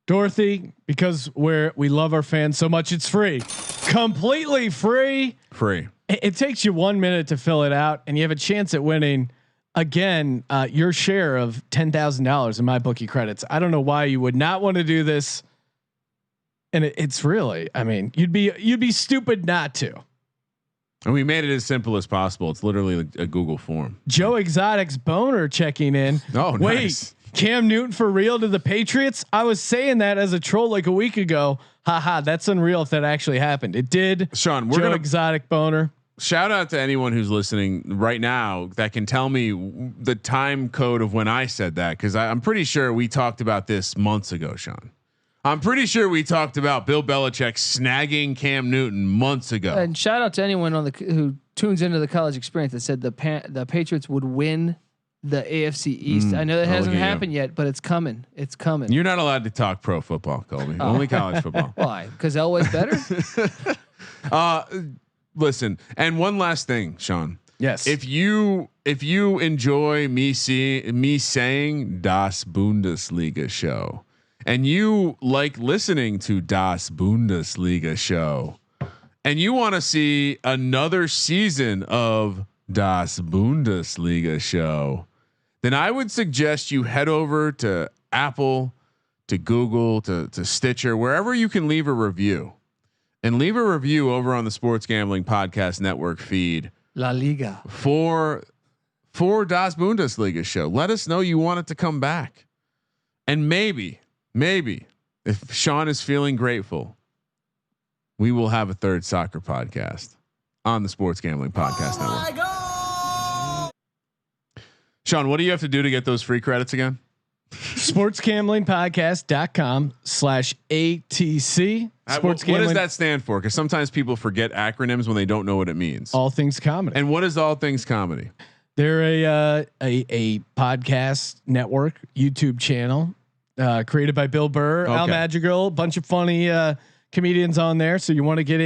Dorothy, because we love our fans so much, it's free, completely free. Free. It takes you 1 minute to fill it out, and you have a chance at winning again your share of $10,000 in MyBookie credits. I don't know why you would not want to do this, and it's really, I mean, you'd be stupid not to. And we made it as simple as possible. It's literally a Google form. Joe Exotic's boner checking in. Oh, wait, nice. Cam Newton for real to the Patriots? I was saying that as a troll like a week ago. Haha, that's unreal if that actually happened. It did. Sean, Joe Exotic boner. Shout out to anyone who's listening right now that can tell me the time code of when I said that, because I'm pretty sure we talked about this months ago, Sean. I'm pretty sure we talked about Bill Belichick snagging Cam Newton months ago. And shout out to anyone who tunes into the college experience that said the Patriots would win the AFC East. I know that hasn't happened yet, but it's coming. It's coming. You're not allowed to talk pro football, Colby. Only college football. Why? Because Elway's better. Listen, and one last thing, Sean. Yes. If you enjoy me saying Das Bundesliga show, and you like listening to Das Bundesliga show, and you want to see another season of Das Bundesliga show, then I would suggest you head over to Apple, to Google, to Stitcher, wherever you can leave a review. And leave a review over on the Sports Gambling Podcast Network feed. La Liga. For Das Bundesliga show. Let us know you want it to come back. And maybe if Sean is feeling grateful, we will have a third soccer podcast on the Sports Gambling Podcast Network. Sean, what do you have to do to get those free credits again? sportsgamblingpodcast.com/ATC. What does that stand for? Because sometimes people forget acronyms when they don't know what it means. All Things Comedy. And what is All Things Comedy? They're a podcast network, YouTube channel, created by Bill Burr, Al Madrigal, a bunch of funny comedians on there. So you want to get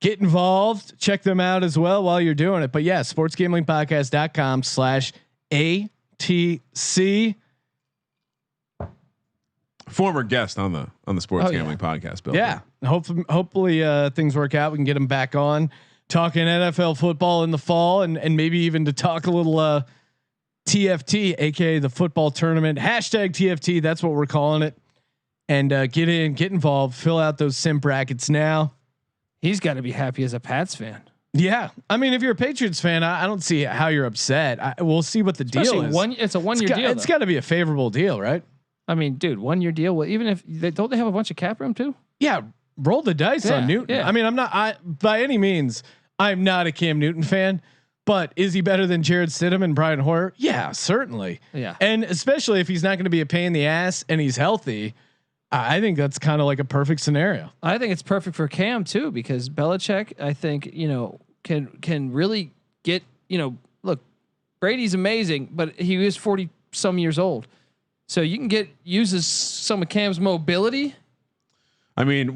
involved, check them out as well while you're doing it. But yeah, sportsgamblingpodcast.com/ATC. Former guest on the Sports Gambling Podcast, Bill. Yeah, hopefully things work out. We can get him back on talking NFL football in the fall, and maybe even to talk a little TFT, aka the football tournament. #TFT. That's what we're calling it. And get involved, fill out those sim brackets now. He's got to be happy as a Pats fan. Yeah, I mean, if you're a Patriots fan, I don't see how you're upset. We'll see what the deal is. It's a 1 year deal. It's got to be a favorable deal, right? I mean, dude, 1 year deal. Well, even if they have a bunch of cap room too. Yeah, roll the dice on Newton. Yeah. I mean, by any means, I'm not a Cam Newton fan, but is he better than Jared Stidham and Brian Hoyer? Yeah, certainly. Yeah, and especially if he's not going to be a pain in the ass and he's healthy, I think that's kind of like a perfect scenario. I think it's perfect for Cam too, because Belichick, I think, can really get, look, Brady's amazing, but he is 40 some years old. So you can uses some of Cam's mobility. I mean,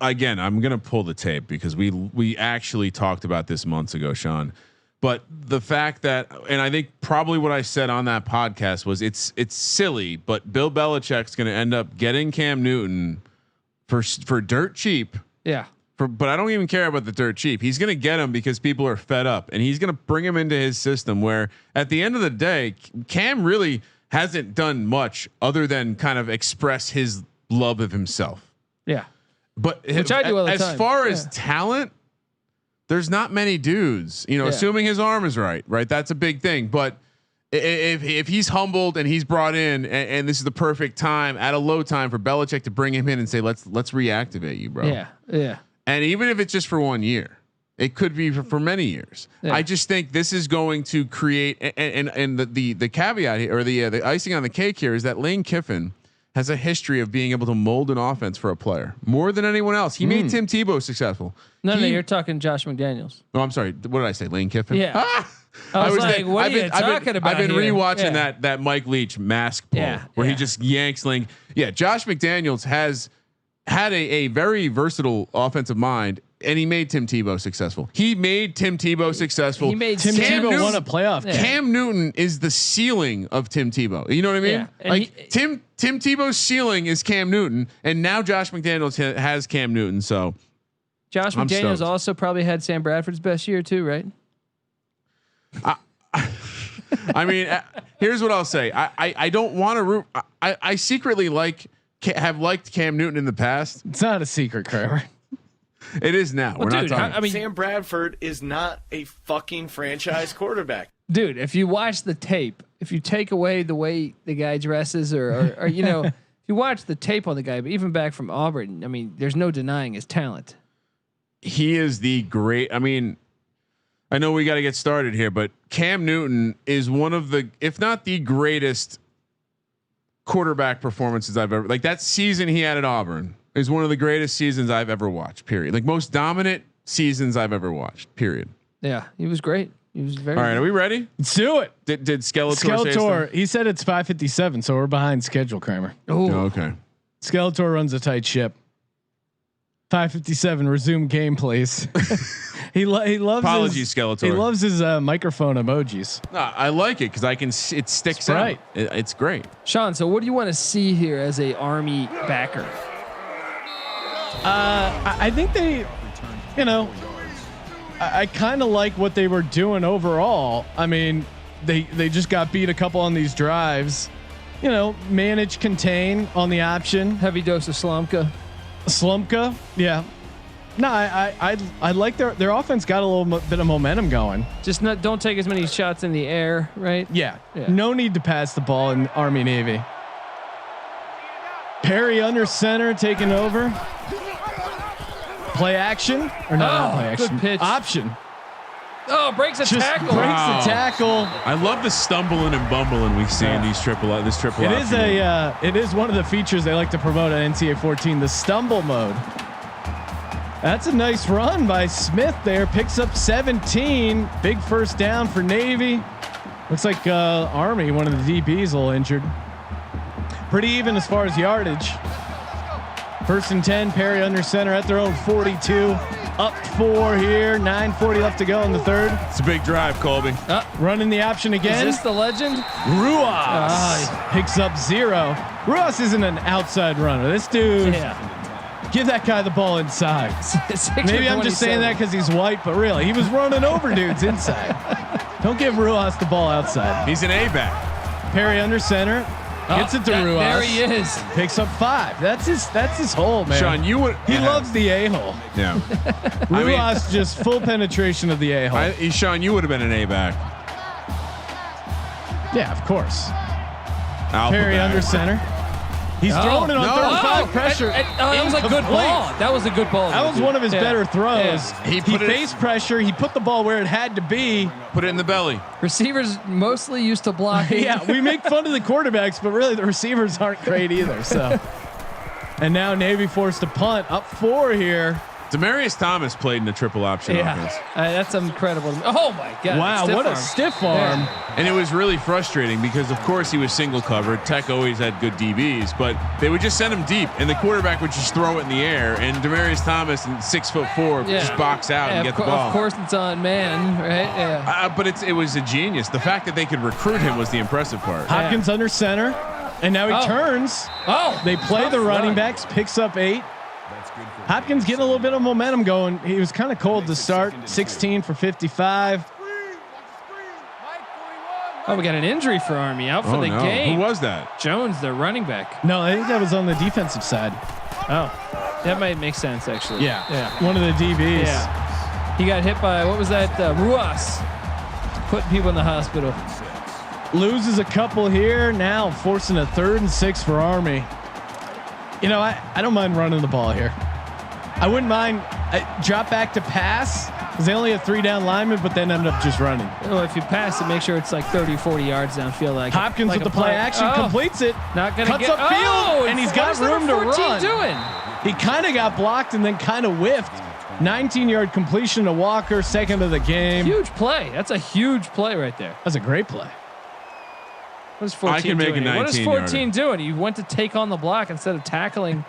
I'm going to pull the tape because we actually talked about this months ago, Sean. But the fact that, and I think probably what I said on that podcast was it's silly, but Bill Belichick's going to end up getting Cam Newton for dirt cheap. Yeah. But I don't even care about the dirt cheap. He's going to get him because people are fed up, and he's going to bring him into his system where at the end of the day, Cam really hasn't done much other than kind of express his love of himself. Yeah. But which I do all the as time. far as talent, there's not many dudes, assuming his arm is right. That's a big thing. But if he's humbled and he's brought in, and this is the perfect time at a low time for Belichick to bring him in and say, let's reactivate you, bro. Yeah. Yeah. And even if it's just for 1 year, it could be for many years. Yeah. I just think this is going to create, and the caveat here, or the icing on the cake here, is that Lane Kiffin has a history of being able to mold an offense for a player more than anyone else. He made Tim Tebow successful. No, you're talking Josh McDaniels. Oh, I'm sorry. What did I say? Lane Kiffin? Yeah. I was like, what are you talking about? I've been here? rewatching that Mike Leach mask pull where he just yanks Lane. Yeah, Josh McDaniels has had a very versatile offensive mind, and he made Tim Tebow successful. He made Tim Tebow successful. He made Tim Tebow won a playoff game. Cam Newton is the ceiling of Tim Tebow. You know what I mean? Yeah. Like Tim Tebow's ceiling is Cam Newton, and now Josh McDaniels has Cam Newton. So Josh McDaniels also probably had Sam Bradford's best year too, right? I mean, here's what I'll say. I don't want to root. I secretly have liked Cam Newton in the past. It's not a secret, Kramer. It is now. We're not talking. I mean, Sam Bradford is not a fucking franchise quarterback. Dude, if you watch the tape, if you take away the way the guy dresses, or if you watch the tape on the guy, but even back from Auburn, I mean, there's no denying his talent. He is the great. I mean, I know we got to get started here, but Cam Newton is one of the, if not the greatest quarterback performances I've ever, like that season he had at Auburn is one of the greatest seasons I've ever watched, period. Like most dominant seasons I've ever watched, period. Yeah. He was great. He was very all right. good. Are we ready? Let's do it. Did Skeletor? He said it's 5:57, so we're behind schedule, Kramer. Oh, okay. Skeletor runs a tight ship. 5:57, resume game, please. He loves. Apologies, Skeletor. He loves his microphone emojis. No, I like it because I can. It sticks out. Right. It's great. Sean, so what do you want to see here as a Army backer? I think they, I kind of like what they were doing overall. I mean, they just got beat a couple on these drives. Manage, contain on the option. Heavy dose of Slumka. Yeah. No, I like their offense got a little bit of momentum going. Just don't take as many shots in the air, right? Yeah. No need to pass the ball in Army Navy. Perry under center taking over. Play action or not play action? Good pitch. Option. Oh, breaks a tackle. Breaks the tackle. I love the stumbling and bumbling we see in these triple. It is one of the features they like to promote at NCAA 14, the stumble mode. That's a nice run by Smith there. Picks up 17. Big first down for Navy. Looks like Army, one of the DBs, a little injured. Pretty even as far as yardage. 1st and 10. Perry under center at their own 42. Up 4 here. 9:40 left to go in the third. It's a big drive, Colby. Running the option again. Is this the legend? Ruas picks up 0. Ruas isn't an outside runner. This dude. Give that guy the ball inside. Maybe I'm just saying that because he's white, but really, he was running over dudes inside. Don't give Ruas the ball outside. He's an A-back. Perry under center. Gets it to Ruas. There he is. Picks up 5. That's his hole, man. Sean, he loves the A-hole. Yeah. Ruas just full penetration of the A-hole. Sean, you would have been an A-back. Yeah, of course. Alpha Perry back. under center. He's throwing it on 35 pressure. That was a good ball. That was a good ball. That was one of his better throws. Yeah. He faced pressure. He put the ball where it had to be. Put it in the belly. Receivers mostly used to block. Yeah, we make fun of the quarterbacks, but really the receivers aren't great either. So And now Navy forced to punt, up 4 here. Demarius Thomas played in the triple option offense. That's incredible. Oh my God! Wow, stiff what arm. a stiff arm. Yeah. And it was really frustrating because, of course, he was single covered. Tech always had good DBs, but they would just send him deep, and the quarterback would just throw it in the air. And Demarius Thomas, and 6'4", just box out and get the ball. Of course, it's on man, right? Yeah. But it was a genius. The fact that they could recruit him was the impressive part. Hopkins under center, and now he turns. Oh, They play the running backs, picks up 8. Hopkins getting a little bit of momentum going. He was kind of cold to start. 16 for 55. Oh, we got an injury for Army out for the game. Who was that? Jones, the running back. No, I think that was on the defensive side. Oh, that might make sense actually. Yeah. One of the DBs. Yeah. He got hit by, what was that? Ruas. Putting people in the hospital. Loses a couple here. Now forcing a 3rd and 6 for Army. You know, I don't mind running the ball here. I wouldn't mind drop back to pass because they only have 3 down linemen, but then end up just running. Oh, if you pass it, make sure it's like 30, 40 yards downfield. Like Hopkins like with a the play action completes it. Not gonna cuts get upfield, and he's got room to run. Doing? He kind of got blocked and then kind of whiffed. 19-yard completion to Walker, 2nd of the game. Huge play. That's a huge play right there. That's a great play. What is 14 I can make doing? a 19 What is 14 doing? You went to take on the block instead of tackling.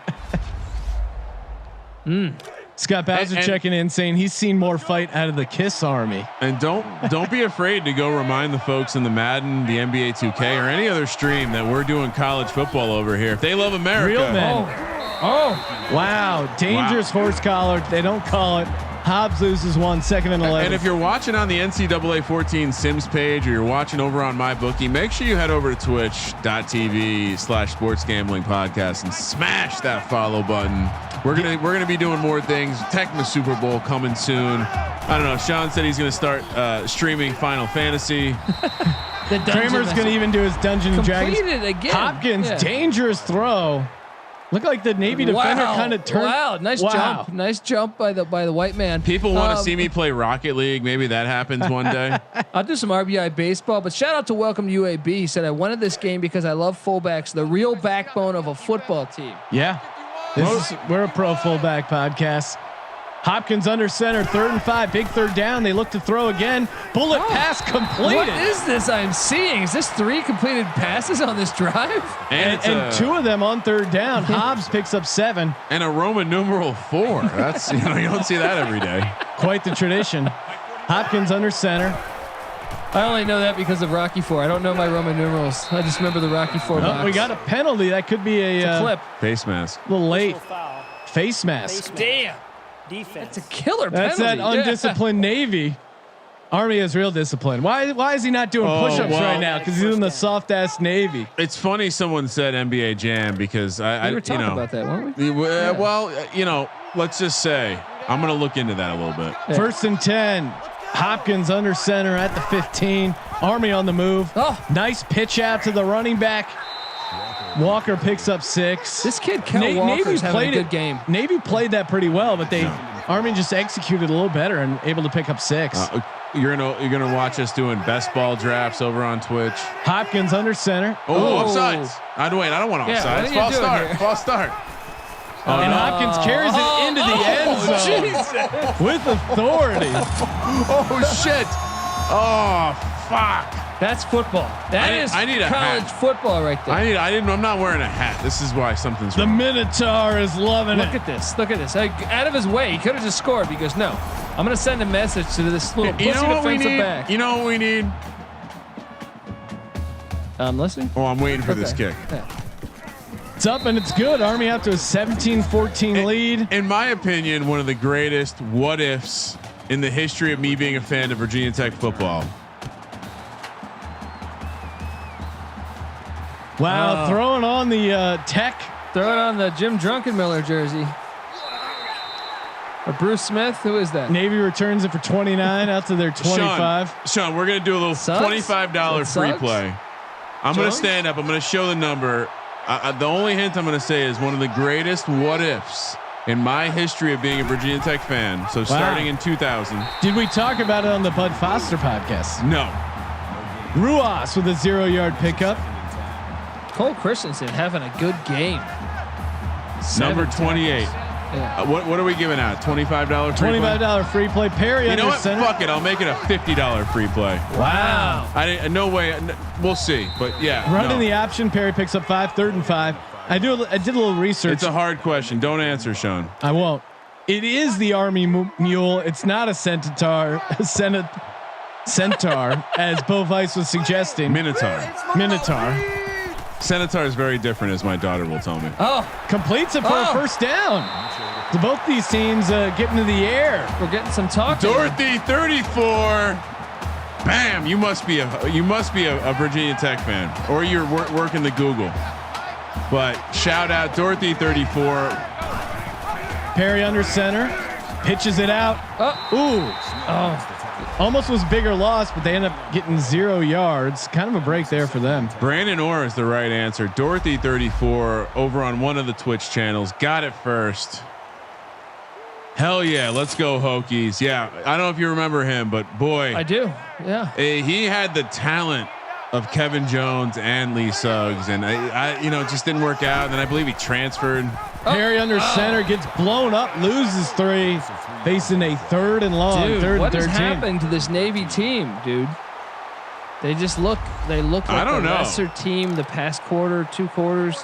Scott Bowser checking in, saying he's seen more fight out of the Kiss Army. And don't be afraid to go remind the folks in the Madden, the NBA 2K, or any other stream that we're doing college football over here. If they love America, Real men. Oh, Wow, dangerous horse collar. They don't call it. Hobbs loses 1, 2nd and 11. And if you're watching on the NCAA 14 Sims page or you're watching over on MyBookie, make sure you head over to twitch.tv/sports gambling podcast and smash that follow button. We're gonna be doing more things. Tecmo Super Bowl coming soon. I don't know. Sean said he's gonna start streaming Final Fantasy. Kramer's gonna even do his Dungeons and Dragons. Completed again. Hopkins, dangerous throw. Look like the Navy defender kind of turned. Wow, nice jump. Nice jump by the white man. People want to see me play Rocket League. Maybe that happens one day. I'll do some RBI baseball, but shout out to Welcome to UAB. He said, I wanted this game because I love fullbacks, the real backbone of a football team. Yeah. We're a pro fullback podcast. Hopkins under center, 3rd and 5, big 3rd down. They look to throw again. Bullet pass completed. What is this I'm seeing? Is this 3 completed passes on this drive? And 2 of them on 3rd down. Hobbs picks up 7. And a Roman numeral 4. That's you don't see that every day. Quite the tradition. Hopkins under center. I only know that because of Rocky 4. I don't know my Roman numerals. I just remember the Rocky 4 box. We got a penalty. That could be a clip. Face mask. A little late. Face mask. Damn. Defense. It's a killer That's penalty. that undisciplined Navy. Army has real discipline. Why is he not doing push-ups right now? Because he's in the soft ass Navy. It's funny someone said NBA Jam because We were talking about that, weren't we? Well, let's just say I'm going to look into that a little bit. Yeah. 1st and 10. Hopkins under center at the 15. Army on the move. Oh. Nice pitch out to the running back. Walker picks up 6. This kid, Kel Walker's having a good game. Navy played that pretty well, but Army just executed a little better and able to pick up 6. You're gonna watch us doing best ball drafts over on Twitch. Hopkins under center. Offsides. I don't want offsides. False start. And Hopkins carries it into the end zone with authority. Oh shit! Oh fuck! That's football. I need a college football right there. I'm not wearing a hat. This is why something's wrong. The Minotaur is loving Look at this. Look at this. Out of his way, he could have just scored. But he goes, no. I'm going to send a message to this little pussy defensive back. You know what we need? I'm listening. Oh, I'm waiting for this kick. Yeah. It's up and it's good. Army out to a 17-14 lead. In my opinion, one of the greatest what ifs in the history of me being a fan of Virginia Tech football. Wow, throwing on the Tech. Throw it on the Jim Drunkenmiller jersey. Or Bruce Smith. Who is that? Navy returns it for 29 out to their 25. Sean, we're going to do a little $25 free play. I'm going to stand up. I'm going to show the number. The only hint I'm going to say is one of the greatest what ifs in my history of being a Virginia Tech fan. So starting in 2000. Did we talk about it on the Bud Foster podcast? No. Ruas with a 0-yard pickup. Cole Christensen having a good game. Number 7 28. Yeah. What are we giving out? $25 free play? $25 free play. Perry You under know what? center. Fuck it. I'll make it a $50 free play. Wow. I didn't. No way. We'll see. But yeah. Running no. the option, Perry picks up 5, 3rd and 5. I did a little research. It's a hard question. Don't answer, Sean. I won't. It is the Army mule. It's not a centaur. Centaur, as Bo Weiss was suggesting. Minotaur. Centaur is very different, as my daughter will tell me. Oh, Completes it for a first down. So both these teams get into the air. we're getting some talk. Dorothy 34. Bam! You must be a Virginia Tech fan, or you're working the Google. But shout out Dorothy 34. Perry under center, pitches it out. Ooh, almost was bigger loss, but they end up getting 0 yards. Kind of a break there for them. Brandon Orr is the right answer. Dorothy 34 over on one of the Twitch channels got it first. Hell yeah, let's go Hokies. Yeah, I don't know if you remember him, but boy, I do. Yeah. he had the talent of Kevin Jones and Lee Suggs, and I it just didn't work out. And then I believe he transferred. Perry under center gets blown up, loses 3, facing a 3rd and long. Dude, 3rd what and has 13. happened to this Navy team, dude? They look like I don't the know. lesser team the past quarter, 2 quarters.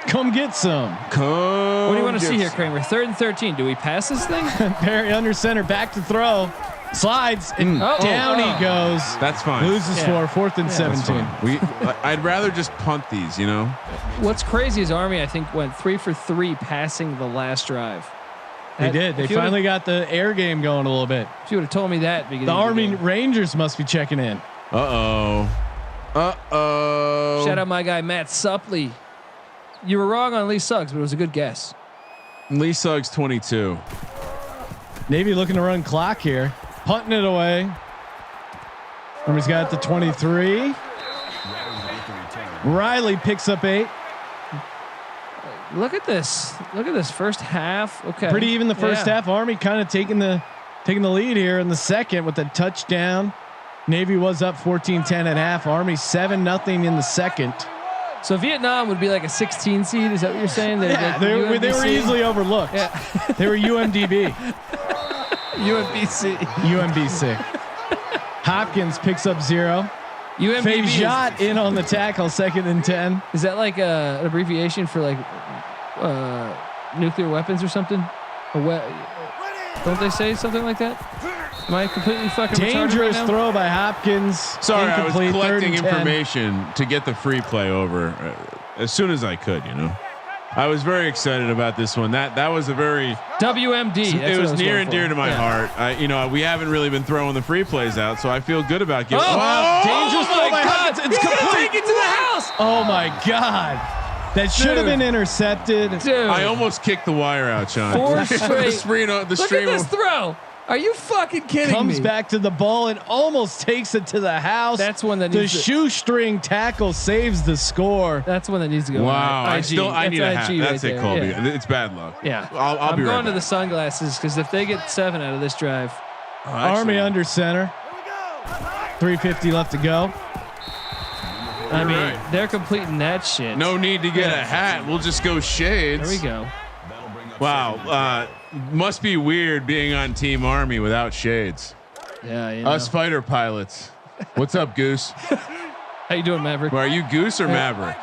Come get some. What do you want to see here, Kramer? 3rd and 13. Do we pass this thing? Perry under center, back to throw, slides, and down he goes. That's fine. Loses Yeah. 4, 4th and Yeah, 17. I'd rather just punt these, What's crazy is Army, I think, went 3 for 3 passing the last drive. They did. They finally got the air game going a little bit. If you would have told me that, The Army Rangers must be checking in. Uh-oh. Shout out my guy Matt Suppley. You were wrong on Lee Suggs, but it was a good guess. Lee Suggs 22. Navy looking to run clock here, punting it away. Army's got the 23. Riley picks up 8. Look at this. Look at this first half. Okay. Pretty even the first half. Army kind of taking the lead here in the second with the touchdown. Navy was up 14-10 at half. Army 7-0 in the second. So Vietnam would be like a 16 seed. Is that what you're saying? They were easily overlooked. Yeah. They were UMDB. UMBC. Hopkins picks up 0. UMBB Fejat in on the tackle, 2nd and 10. is that like an abbreviation for like nuclear weapons or something? Don't they say something like that? Am I completely fucking retarded Dangerous right now? throw by Hopkins. Sorry, I was Incomplete, collecting 3rd and 10. information to get the free play over as soon as I could. I was very excited about this one. That was a very WMD. That's it what was I near going and for. dear to my Yeah. heart. We haven't really been throwing the free plays out, so I feel good about giving. Dangerous Oh throw my by God. Hopkins. It's complete. Take it to the house. Oh my God. That should have been intercepted. Dude. I almost kicked the wire out, Sean. 4 straight. the stream. Look at this throw. Are you fucking kidding Comes me? back to the ball and almost takes it to the house. That's one that the needs to- shoestring tackle saves the score. That's one that needs to go. Wow, on. I IG. need a hat. IG That's right it, there. Colby. Yeah. It's bad luck. Yeah. I'll I'm be right going to back. the sunglasses because if they get 7 out of this drive, Army under center. 3:50 left to go. I mean, right. they're completing that shit. No need to get a hat. We'll just go shades. There we go. Wow. Must be weird being on Team Army without shades. Yeah. You Us fighter pilots. What's up, Goose? How you doing, Maverick? Well, are you Goose or Maverick?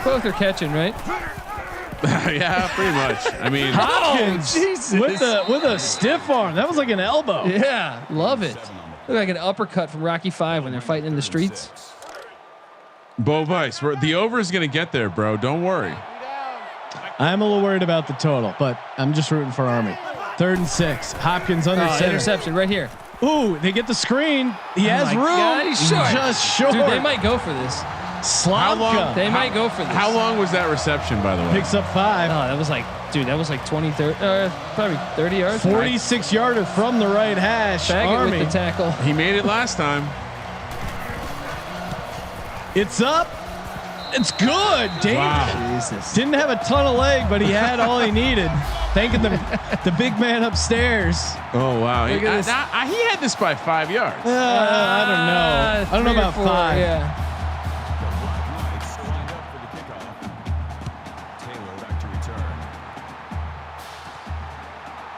Both are catching, right? Yeah, pretty much. I mean, Hopkins Jesus. with a stiff arm. That was like an elbow. Yeah, love it. Look like an uppercut from Rocky 5 when they're fighting in the streets. Bo Weiss, the over is going to get there, bro. Don't worry. I'm a little worried about the total, but I'm just rooting for Army. 3rd and 6. Hopkins under center. Interception right here. Ooh, they get the screen. He has my room. God, he's short. Just short. Dude, they might go for this. Slavka They might go for this. How long was that reception, by the way? picks up 5. Oh, that was like 20, 30, probably 30 yards. 46 yarder from the right hash. Baggett Army. with the tackle. He made it last time. It's up. It's good. Dave Wow. Jesus. didn't have a ton of leg, but he had all he needed. Thanking the big man upstairs. Oh wow. Look at this. He had this by 5 yards. I don't know. I don't know 3 or about 4, 5. Yeah.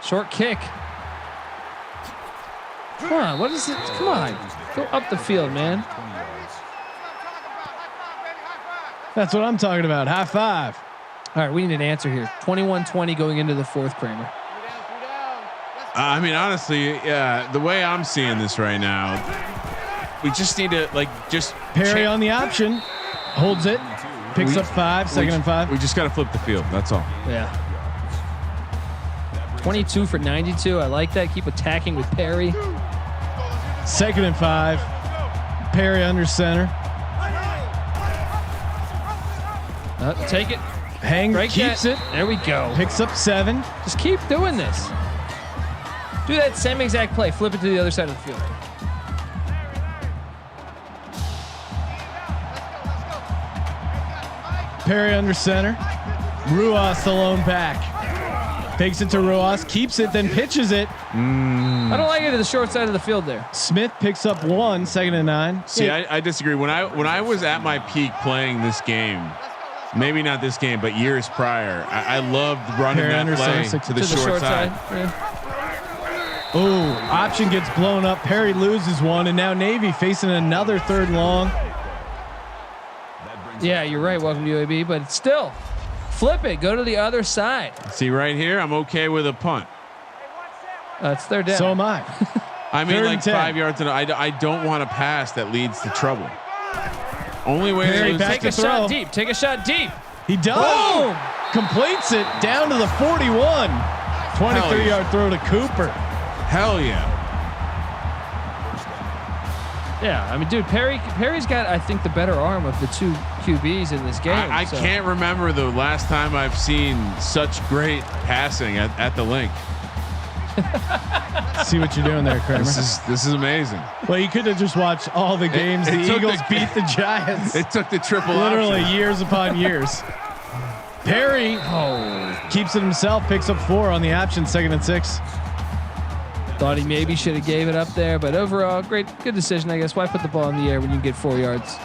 Short kick. Come on, what is it? Come on, go up the field, man. That's what I'm talking about. High five. All right, we need an answer here. 21-20 going into the fourth, Kramer. I mean, honestly, yeah, the way I'm seeing this right now, we just need to just Perry on the option, holds it, picks up 5, second and 5. We just got to flip the field. That's all. Yeah. 22 for 92. I like that. Keep attacking with Perry. Second and 5. Perry under center. Take it. Hang, Break keeps that. it. There we go. Picks up 7. Just keep doing this. Do that same exact play. Flip it to the other side of the field. Perry under center. Ruas the lone back. Takes it to Ruas, keeps it, then pitches it. I don't like it to the short side of the field there. Smith picks up 1, second and 9. See, I disagree. When I was at my peak playing this game, maybe not this game, but years prior, I loved running Perry that play center, to the short side. Yeah. Oh, option gets blown up. Perry loses one, and now Navy facing another 3rd and long. Yeah, you're right. Welcome to UAB, but still, flip it. Go to the other side. See, right here, I'm okay with a punt. It's 3rd down. So am I. I mean, 3rd like and 10. 5 yards. I don't want a pass that leads to trouble. Only way Perry to back Take to a shot throw. deep. Take a shot deep. He does. Boom! Completes it down to the 41. 23-yard throw to Cooper. hell yeah. Yeah, I mean, dude, Perry's got, I think, the better arm of the two QBs in this game. I can't remember the last time I've seen such great passing at the link. See what you're doing there, Kramer. This is amazing. Well, you could have just watched all the games. it The took Eagles the- beat the Giants. It took the triple Literally option. years upon years. Perry keeps it himself, picks up 4 on the option, 2nd and 6. Thought he maybe should have gave it up there, but overall, good decision, I guess. Why put the ball in the air when you can get 4 yards?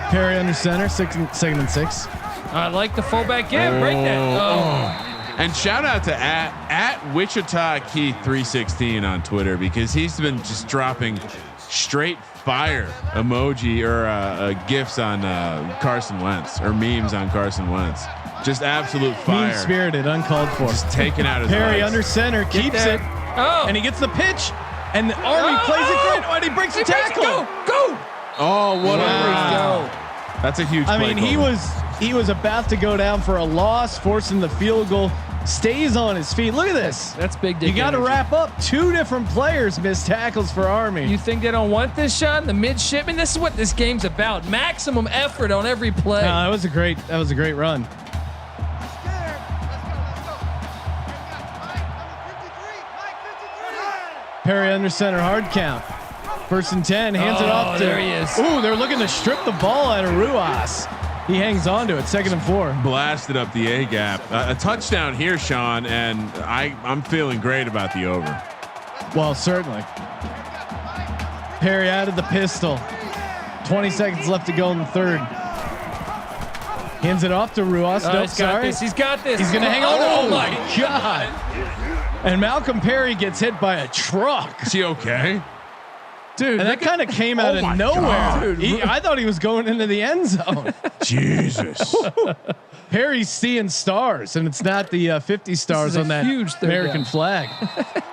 Perry under center, 2nd and 6. I like the fullback give. Break that. Oh. And shout out to at Wichita Keith 316 on Twitter, because he's been just dropping straight fire emoji or gifs on Carson Wentz, or memes on Carson Wentz. Just absolute fire. Mean-spirited, uncalled for. Just taking out his Perry legs. under center, keeps there. it, Oh. and he gets the pitch, and the Army plays it great. Oh, and he breaks the tackle. Go. Oh, what Wow. a That's a huge I play mean, he call. was about to go down for a loss, forcing the field goal. Stays on his feet. Look at this. That's big dick You got to energy. wrap up. 2 different players missed tackles for Army. You think they don't want this, Sean? The midshipman? This is what this game's about. Maximum effort on every play. No, that was a great run. Perry under center, hard count. 1st and 10, hands it off to. there he is. Ooh, they're looking to strip the ball out of Ruas. He hangs on to it. 2nd and 4. Blasted up the A gap. A touchdown here, Sean, and I'm feeling great about the over. Well, certainly. Perry out of the pistol. 20 seconds left to go in the 3rd. Hands it off to Ruas. Nope, He's got sorry. this. He's got this. He's gonna hang on. Oh, Oh my my God! And Malcolm Perry gets hit by a truck, Is he okay? dude. and that kind of came out Oh of my nowhere. God. I thought he was going into the end zone. Jesus. Perry's seeing stars, and it's not the 50 stars is a on that huge third American down. flag.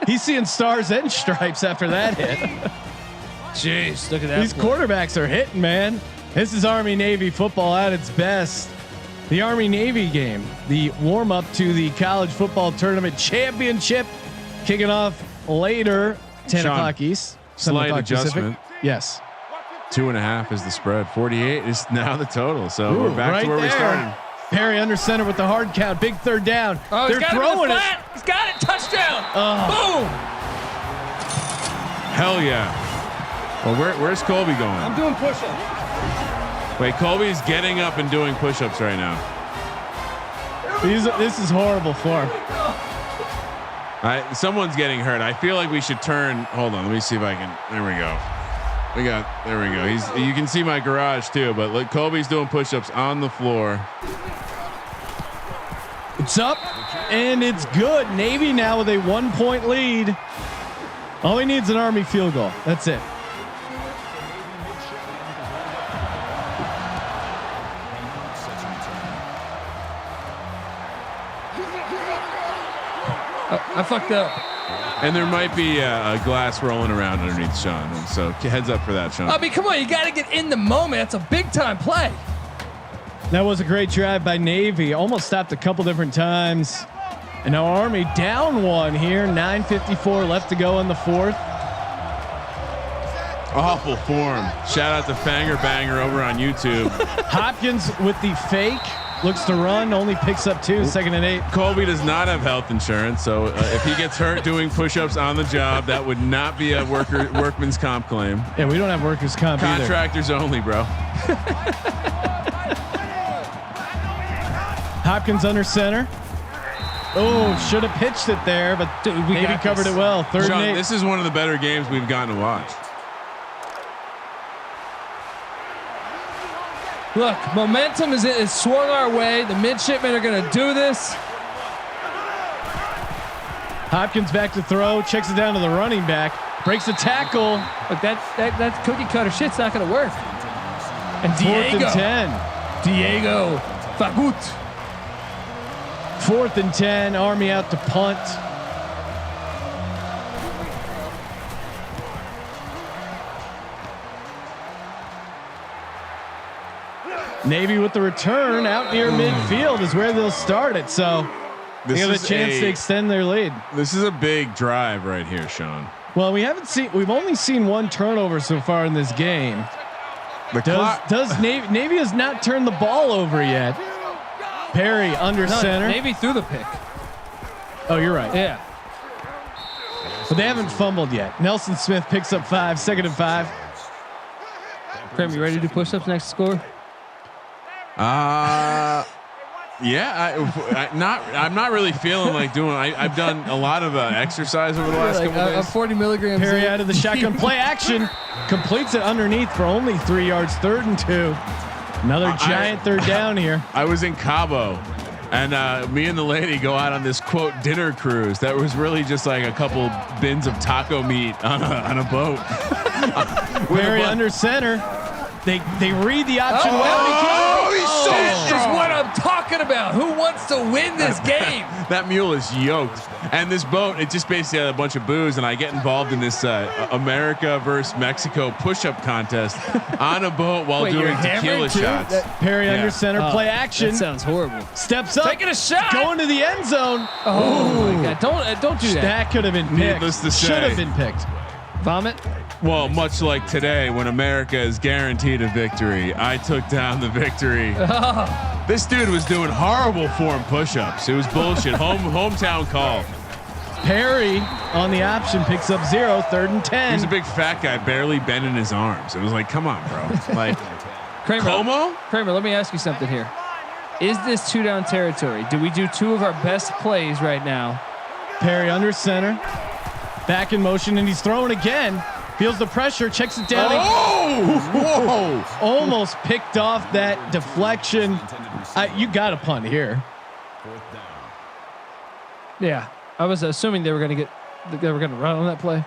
He's seeing stars and stripes after that hit. Jeez, look at that. These play. quarterbacks are hitting, man. This is Army Navy football at its best. The Army Navy game, the warm up to the college football tournament championship, kicking off later, 10 Sean, o'clock East. 7 slight o'clock Pacific. adjustment. Yes. 2.5 is the spread. 48 is now the total. So Ooh, we're back right to where we there. started. Perry under center with the hard count. Big 3rd down. Oh, he's They're got it in the throwing it. flat. He's got it. Touchdown. Oh. Boom. Hell yeah. Well, where's Colby going? I'm doing push-ups. Wait, Colby's getting up and doing push-ups right now. This is horrible for him. Someone's getting hurt. I feel like we should turn. Hold on. Let me see if I can. There we go. There we go. You can see my garage too, but look, Colby's doing push-ups on the floor. It's up and it's good. Navy now with a 1-point lead. All he needs is an Army field goal. That's it. Oh, I fucked up. And there might be a glass rolling around underneath Sean. And so heads up for that, Sean. I mean, come on, you got to get in the moment. That's a big time play. That was a great drive by Navy. Almost stopped a couple different times. And now Army down one here. 9:54 left to go in the fourth. Awful form. Shout out to Fanger Banger over on YouTube. Hopkins with the fake. Looks to run. Only picks up 2. 2nd and 8. Colby does not have health insurance, so if he gets hurt doing push-ups on the job, that would not be a workman's comp claim. Yeah, we don't have workers' comp either. Contractors only, bro. Hopkins under center. Oh, should have pitched it there, but Dude, we maybe got covered this. it well. 3rd Sean, and 8. this is one of the better games we've gotten to watch. Look, momentum is swung our way. The midshipmen are going to do this. Hopkins back to throw. Checks it down to the running back. Breaks the tackle. Look, that cookie cutter shit's not going to work. And 4th Diego, and 10. Diego Fagut. 4th and 10. Army out to punt. Navy with the return out near midfield is where they'll start it. So they have a chance to extend their lead. This is a big drive right here, Sean. Well, we've only seen 1 turnover so far in this game. Does Navy has not turned the ball over yet. Perry under center. Navy threw the pick. Oh, you're right. Yeah. But they haven't fumbled yet. Nelson Smith picks up 5, 2nd and 5. Kramer, you ready to do push-ups next score? Yeah. I'm not really feeling like doing. I've done a lot of exercise over the last couple days. 40 milligrams. Perry out of the shotgun play action, completes it underneath for only 3 yards. 3rd and 2. Another giant 3rd down here. I was in Cabo, and me and the lady go out on this quote dinner cruise that was really just like a couple bins of taco meat on a boat. Perry under center. They read the option well. He's so This is strong. what I'm talking about. Who wants to win this game? That mule is yoked, and this boat, it just basically had a bunch of booze, and I get involved in this America versus Mexico push-up contest on a boat while Wait, you're doing tequila hammered too? shots. Perry Yeah. under center play action. That sounds horrible. Steps up. Taking a shot. Going to the end zone. Oh my God! Don't do that. That could have been picked. Needless to say. Should have been picked. Vomit. Well, much like today, when America is guaranteed a victory, I took down the victory. This dude was doing horrible form push-ups. It was bullshit. Hometown call. Perry on the option picks up 0. 3rd and 10. He's a big fat guy, barely bending his arms. It was like, come on, bro. Like, Kramer, let me ask you something here. Is this 2-down territory? Do we do 2 of our best plays right now? Perry under center. Back in motion, and he's throwing again. Feels the pressure, checks it down. whoa! Almost picked off that deflection. You got to punt here. Yeah, I was assuming they were going to run on that play.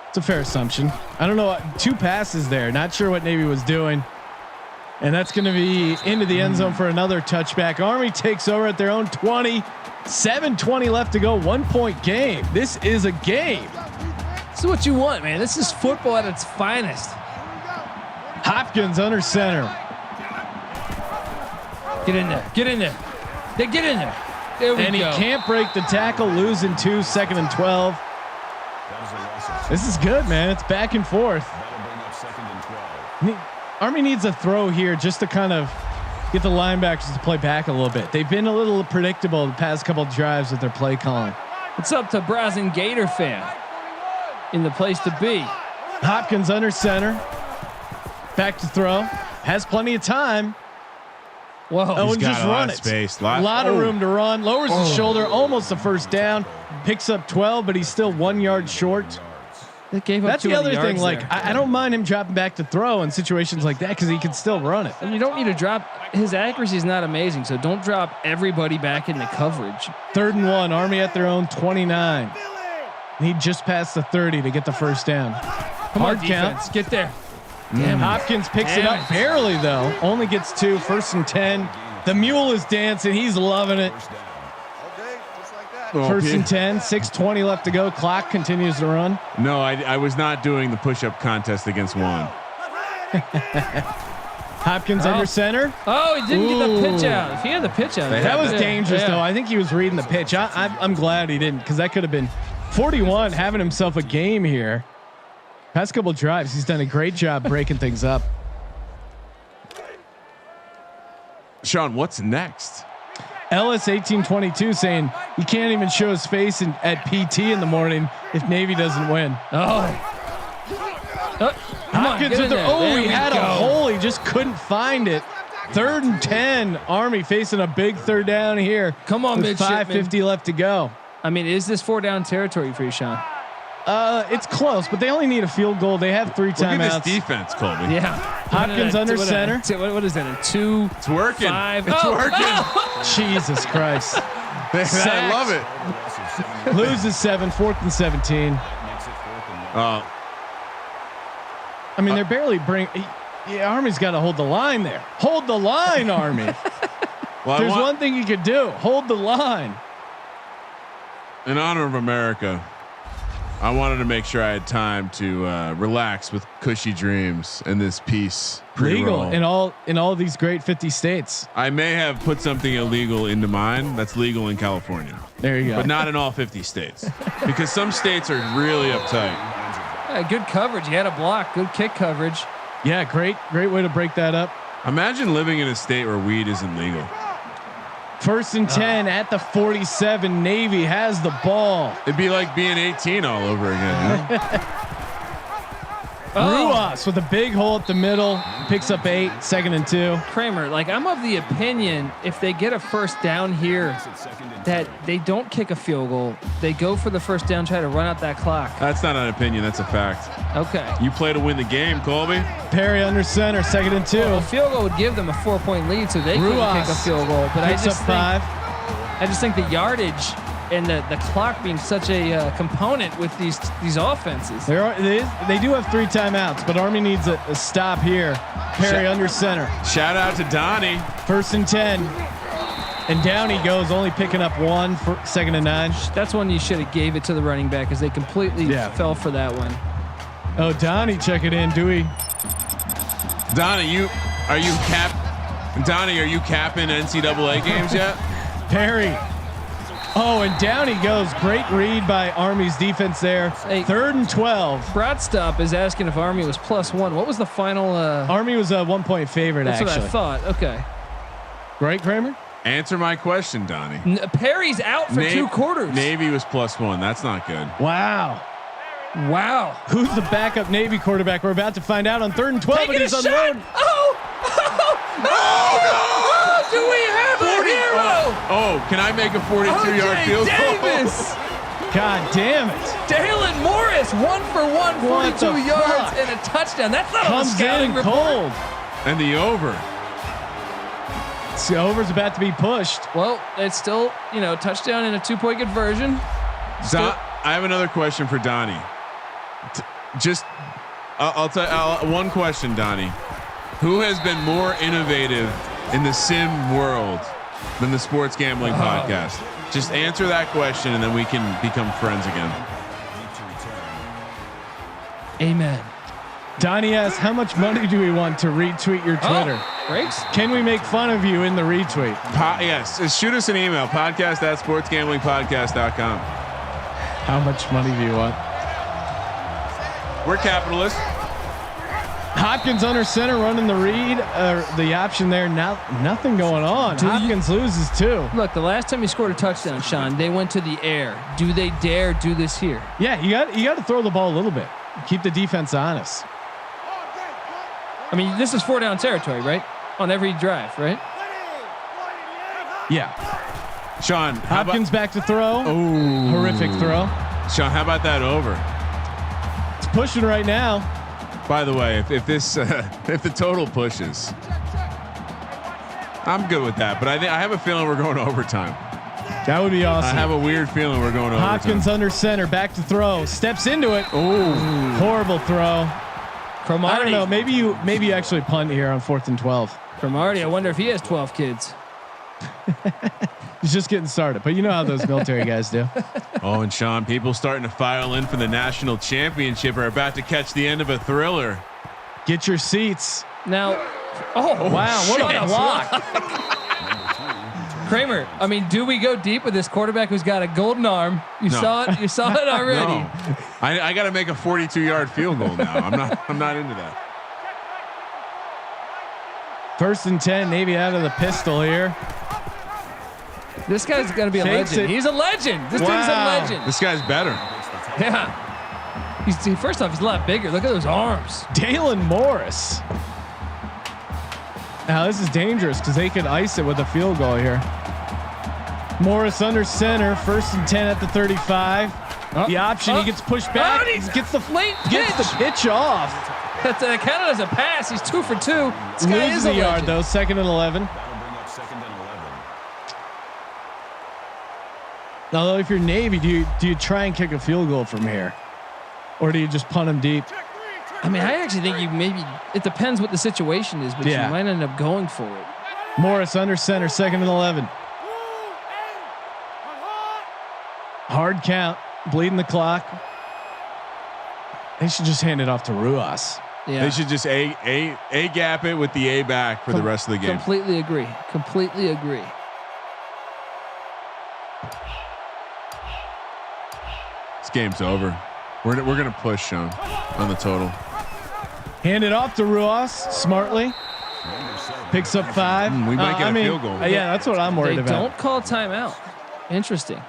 It's a fair assumption. I don't know. 2 passes there. Not sure what Navy was doing. And that's going to be into the end zone for another touchback. Army takes over at their own 20. 7:20 left to go. 1-point game. This is a game. This is what you want, man. This is football at its finest. Hopkins under center. Get in there. Get in there. They get in there. There we And go. he can't break the tackle, losing 2, 2nd and 12. This is good, man. It's back and forth. Army needs a throw here just to kind of get the linebackers to play back a little bit. They've been a little predictable the past couple of drives with their play calling. It's up to Brazen Gator fan in the place to be. Hopkins under center. Back to throw. Has plenty of time. Whoa. Oh, and got just a lot run of it. space. A lot of room to run. Lowers his shoulder. Almost a first down. Picks up 12, but he's still 1 yard short. It gave up That's the 200 other thing. yards Like, there. I don't mind him dropping back to throw in situations like that because he can still run it. And you don't need to drop. His accuracy is not amazing, so don't drop everybody back into coverage. 3rd and 1, Army at their own 29. Need just past the 30 to get the first down. Come on, Hard count. defense. Get there. Damn it. Hopkins picks it Damn up it. barely though. Only gets 2. 1st and 10. The mule is dancing. He's loving it. Oh, 1st and 10. 6:20 left to go. Clock continues to run. No, I was not doing the push-up contest against Juan. Hopkins under center. Oh, he didn't get the pitch Ooh. out. If he had the pitch out, That was yeah, dangerous yeah. though. I think he was reading the pitch. I'm glad he didn't because that could have been 41 having himself a game here. Past couple drives, he's done a great job breaking things up. Sean, what's next? Ellis 1822 saying he can't even show his face at PT in the morning if Navy doesn't win. Come on, Hopkins get in with the, there. oh, There he we had a go. hole. He just couldn't find it. 3rd and 10. Army facing a big 3rd down here. Come on, with midshipman. 5:50 left to go. I mean, is this 4 down territory for you, Sean? It's close, but they only need a field goal. They have 3 Look at timeouts. this defense, Colby. Yeah. Hopkins under center. What is that? A 2? It's working. 5. It's Oh, working. oh. Jesus Christ. I love it. Loses 7, 4th and 17. Oh, I mean, they're barely Army's got to hold the line there. Hold the line, Army. well, There's one thing you could do. Hold the line. In honor of America, I wanted to make sure I had time to relax with cushy dreams in this piece. Legal in all these great 50 states. I may have put something illegal into mine that's legal in California, There you go. but not in all 50 states because some states are really uptight. Yeah, good coverage. He had a block. Good kick coverage. Yeah, great way to break that up. Imagine living in a state where weed isn't legal. 1st and 10 at the 47. Navy has the ball. It'd be like being 18 all over again. You know? Ruas with a big hole at the middle. Picks up 8. 2nd and 2. Kramer, like I'm of the opinion if they get a first down here that they don't kick a field goal. They go for the first down, try to run out that clock. That's not an opinion. That's a fact. Okay. You play to win the game, Colby. Perry under center. 2nd and 2. Well, a field goal would give them a 4-point lead, so they couldn't Ruas kick a field goal. But picks up 5. I just think the yardage and the clock being such a component with these offenses. They do have 3 timeouts, but Army needs a stop here. Perry under center. Shout out to Donnie. 1st and 10. And down he goes, only picking up 1 for 2nd and 9. That's one you should have gave it to the running back because they completely fell for that one. Oh, Donnie, check it in. Dewey. Donnie, are you capping NCAA games yet? Perry. Oh, and down he goes. Great read by Army's defense there. Hey. 3rd and 12. Bratstop is asking if Army was +1. What was the final? Army was a 1-point favorite, That's actually. what I thought. Okay. Right, Kramer? Answer my question, Donnie. Perry's out for 2 quarters. Navy was +1. That's not good. Wow. Wow. Who's the backup Navy quarterback? We're about to find out on 3rd and 12. Taking It is a shot. unloaded. Oh, do we have a hero? Oh, can I make a 42-yard O.J. field goal? Davis. God damn it. Dalen Morris, 1 for 1, What 42 the yards fuck? and a touchdown. That's not on the Comes scouting in report. cold. And the over. So over's about to be pushed. Well, it's still, touchdown and a 2-point conversion. I have another question for Donnie. I'll tell one question, Donnie. Who has been more innovative in the sim world than the Sports Gambling Podcast? Just answer that question and then we can become friends again. Amen. Donnie asks, how much money do we want to retweet your Twitter? Breaks. Can we make fun of you in the retweet? Yes. Shoot us an email, podcast@sportsgamblingpodcast.com. How much money do you want? We're capitalists. Hopkins under center running the read, the option there. Now nothing going on. Hopkins loses 2. Look, the last time he scored a touchdown, Sean, they went to the air. Do they dare do this here? Yeah, you got to throw the ball a little bit. Keep the defense honest. I mean, this is 4 down territory, right? On every drive, right? Yeah. Sean, Hopkins back to throw. Oh, Horrific throw. Sean, how about that over? pushing right now. By the way, if this if the total pushes, I'm good with that. But I have a feeling we're going to overtime. That would be awesome. I have a weird feeling we're going to Hopkins overtime. under center, back to throw, steps into it. Oh, horrible throw. Cromartie. I don't know. Maybe you actually punt here on 4th and 12. Cromartie. I wonder if he has 12 kids. He's just getting started, but you know how those military guys do. Oh, and Sean, people starting to file in for the national championship are about to catch the end of a thriller. Get your seats. Now, oh Wow, what a block. Kramer, I mean, do we go deep with this quarterback who's got a golden arm? You No. saw it. You saw it already. No. I got to make a 42-yard field goal now. I'm not into that. 1st and 10, Navy out of the pistol here. This guy's gonna be a Takes legend. it. He's a legend. This dude's a Wow. legend. This guy's better. Yeah. First off, he's a lot bigger. Look at those arms. Dalen Morris. Now this is dangerous because they could ice it with a field goal here. Morris under center, 1st and 10 at the 35. The option, he gets pushed back. He He gets the late gets the pitch off. That counted as a pass. He's 2 for 2. This guy Loses is a the yard legend. though. 2nd and 11. Although if you're Navy, do you try and kick a field goal from here, or do you just punt him deep? I mean, I actually think it depends what the situation is, but Yeah. you might end up going for it. Morris under center, 2nd and 11. Hard count, bleeding the clock. They should just hand it off to Ruas. Yeah. They should just a gap it with the A back for the rest of the game. Completely agree. Completely agree. This game's over. We're gonna push, Sean, on the total. Hand it off to Ruas smartly. Picks up 5. We might get a field goal. Yeah, that's what I'm worried They about. don't call timeout. Interesting.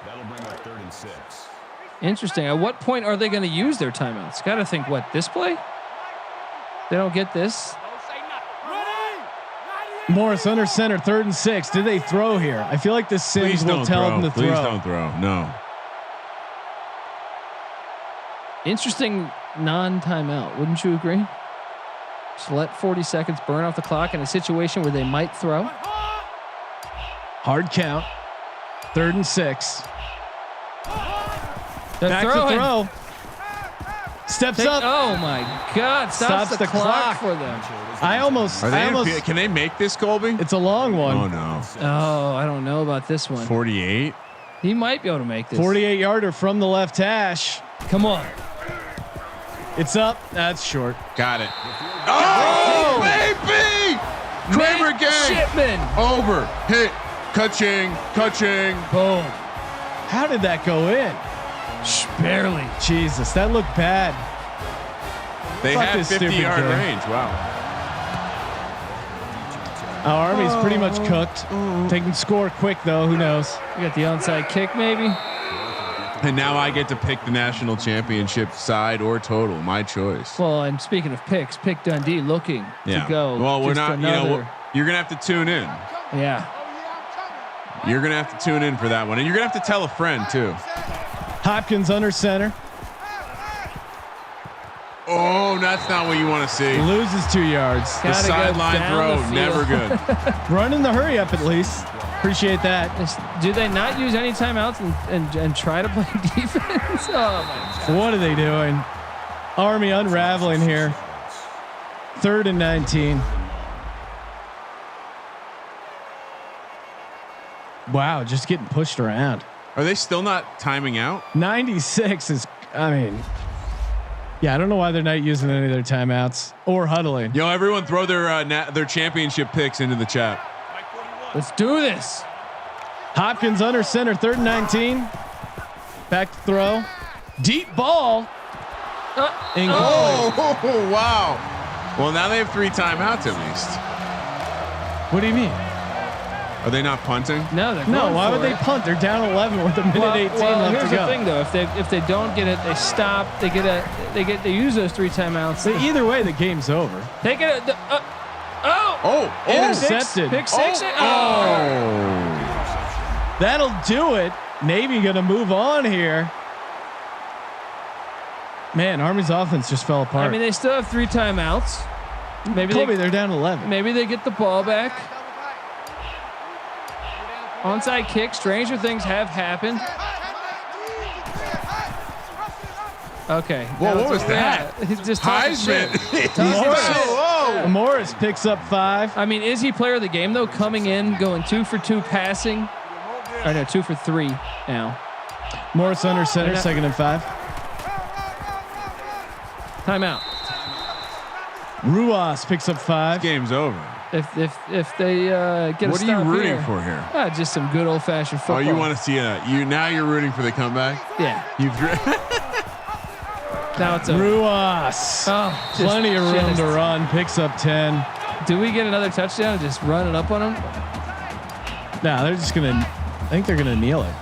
Interesting. At what point are they going to use their timeouts? Got to think, what, this play? They don't get this. Morris under center, 3rd and 6. Did they throw here? I feel like the Sims Please will don't tell throw. them to Please throw. don't throw. No. Interesting non-timeout. Wouldn't you agree? Just let 40 seconds burn off the clock in a situation where they might throw. Hard count. 3rd and 6. They're Back throwing. to throw. Steps Take- up. oh my God! Stops the clock for them. I almost. Can they make this, Colby? It's a long one. Oh no. Oh, I don't know about this one. 48. He might be able to make this. 48 yarder from the left hash. Come on. It's up. That's short. Got it. Oh, baby! Kramer Nate gang. Shipman. Over. Hit. Catching. Boom. How did that go in? Barely. Jesus, that looked bad. They Fuck have this 50-yard stupid game. range. Wow. Our Army's pretty much cooked. They can score quick though. Who knows? You got the onside kick, maybe. And now I get to pick the national championship side or total. My choice. Well, and speaking of picks, Pick Dundee looking to go. Well, we're just not. another- You're gonna have to tune in. Yeah. You're gonna have to tune in for that one, and you're gonna have to tell a friend too. Hopkins under center. Oh, that's not what you want to see. Loses 2 yards. The Gotta go sideline down throw, the field. never good. Run in the hurry up at least. Appreciate that. Do they not use any timeouts and try to play defense? Oh my God. What are they doing? Army unraveling here. 3rd and 19. Wow, just getting pushed around. Are they still not timing out? 96 is, I mean, yeah, I don't know why they're not using any of their timeouts or huddling. Yo, everyone throw their championship picks into the chat. Let's do this. Hopkins under center, 3rd and 19. Back to throw. Deep ball. Incomplete. Oh, wow. Well, now they have 3 timeouts at least. What do you mean? Are they not punting? No, they're No, going why for would they it. punt? They're down 11 with a minute 18 Well, left here's to go. the thing, though. If they don't get it, they stop. They use those 3 timeouts. But either way, the game's over. They get it. Oh, Intercepted. Pick six. That'll do it. Navy gonna move on here. Man, Army's offense just fell apart. I mean, they still have 3 timeouts. Maybe Colby, they're down 11. Maybe they get the ball back. Onside kick. Stranger things have happened. Okay. Whoa, what was that? He's just talking shit. Whoa. Morris picks up 5. I mean, is he player of the game though? Coming in, going 2 for 2 passing. Or no, 2 for 3 now. Morris under center, 2nd and 5. Timeout. Ruas picks up 5. Game's over. If they get What a are you stop rooting here, for here? Just some good old fashioned football. Oh, you want to see you're rooting for the comeback? Yeah. You've Now it's over. Ruas. Oh, Plenty of room just- to run. Picks up 10. Do we get another touchdown and just run it up on them? Nah, they're just gonna. I think they're gonna kneel it.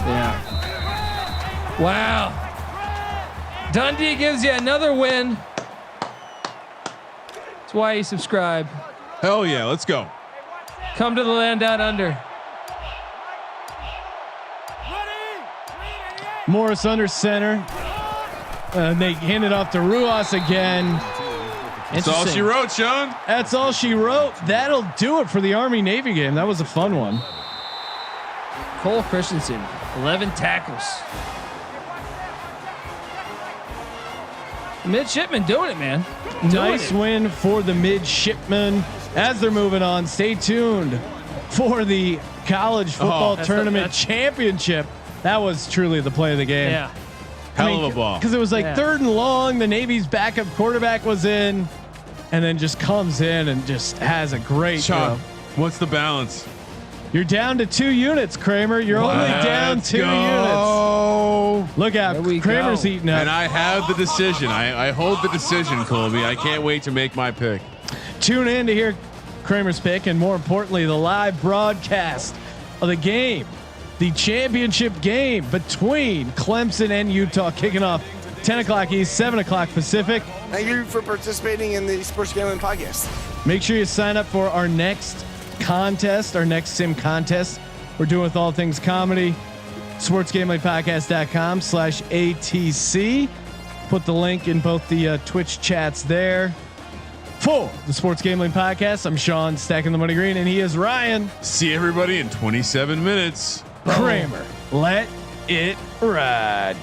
Yeah. Wow. Dundee gives you another win. That's why you subscribe. Hell yeah, let's go. Come to the land down under. Morris under center. They hand it off to Ruas again. That's all she wrote, Sean. That's all she wrote. That'll do it for the Army Navy game. That was a fun one. Cole Christensen, 11 tackles. Midshipman doing it, man. Nice win for the midshipmen. As they're moving on, stay tuned for the college football tournament championship. That was truly the play of the game. Yeah. Hell of a ball. Because it was like 3rd and long. The Navy's backup quarterback was in, and then just comes in and just has a great Sean, throw. what's the balance? You're down to 2 units, Kramer. You're only down 2 units. Look out, Kramer's eating up. And I have the decision. I hold the decision, Colby. I can't wait to make my pick. Tune in to hear Kramer's pick, and more importantly, the live broadcast of the game, the championship game between Clemson and Utah, kicking off 10 o'clock East, 7 o'clock Pacific. Thank you for participating in the Sports Gambling Podcast. Make sure you sign up for our next contest, our next sim contest. We're doing with all things comedy. sportsgamblingpodcast.com/ATC. Put the link in both the Twitch chats there. For the Sports Gambling Podcast, I'm Sean, stacking the money green, and he is Ryan. See everybody in 27 minutes. Kramer. Let it ride.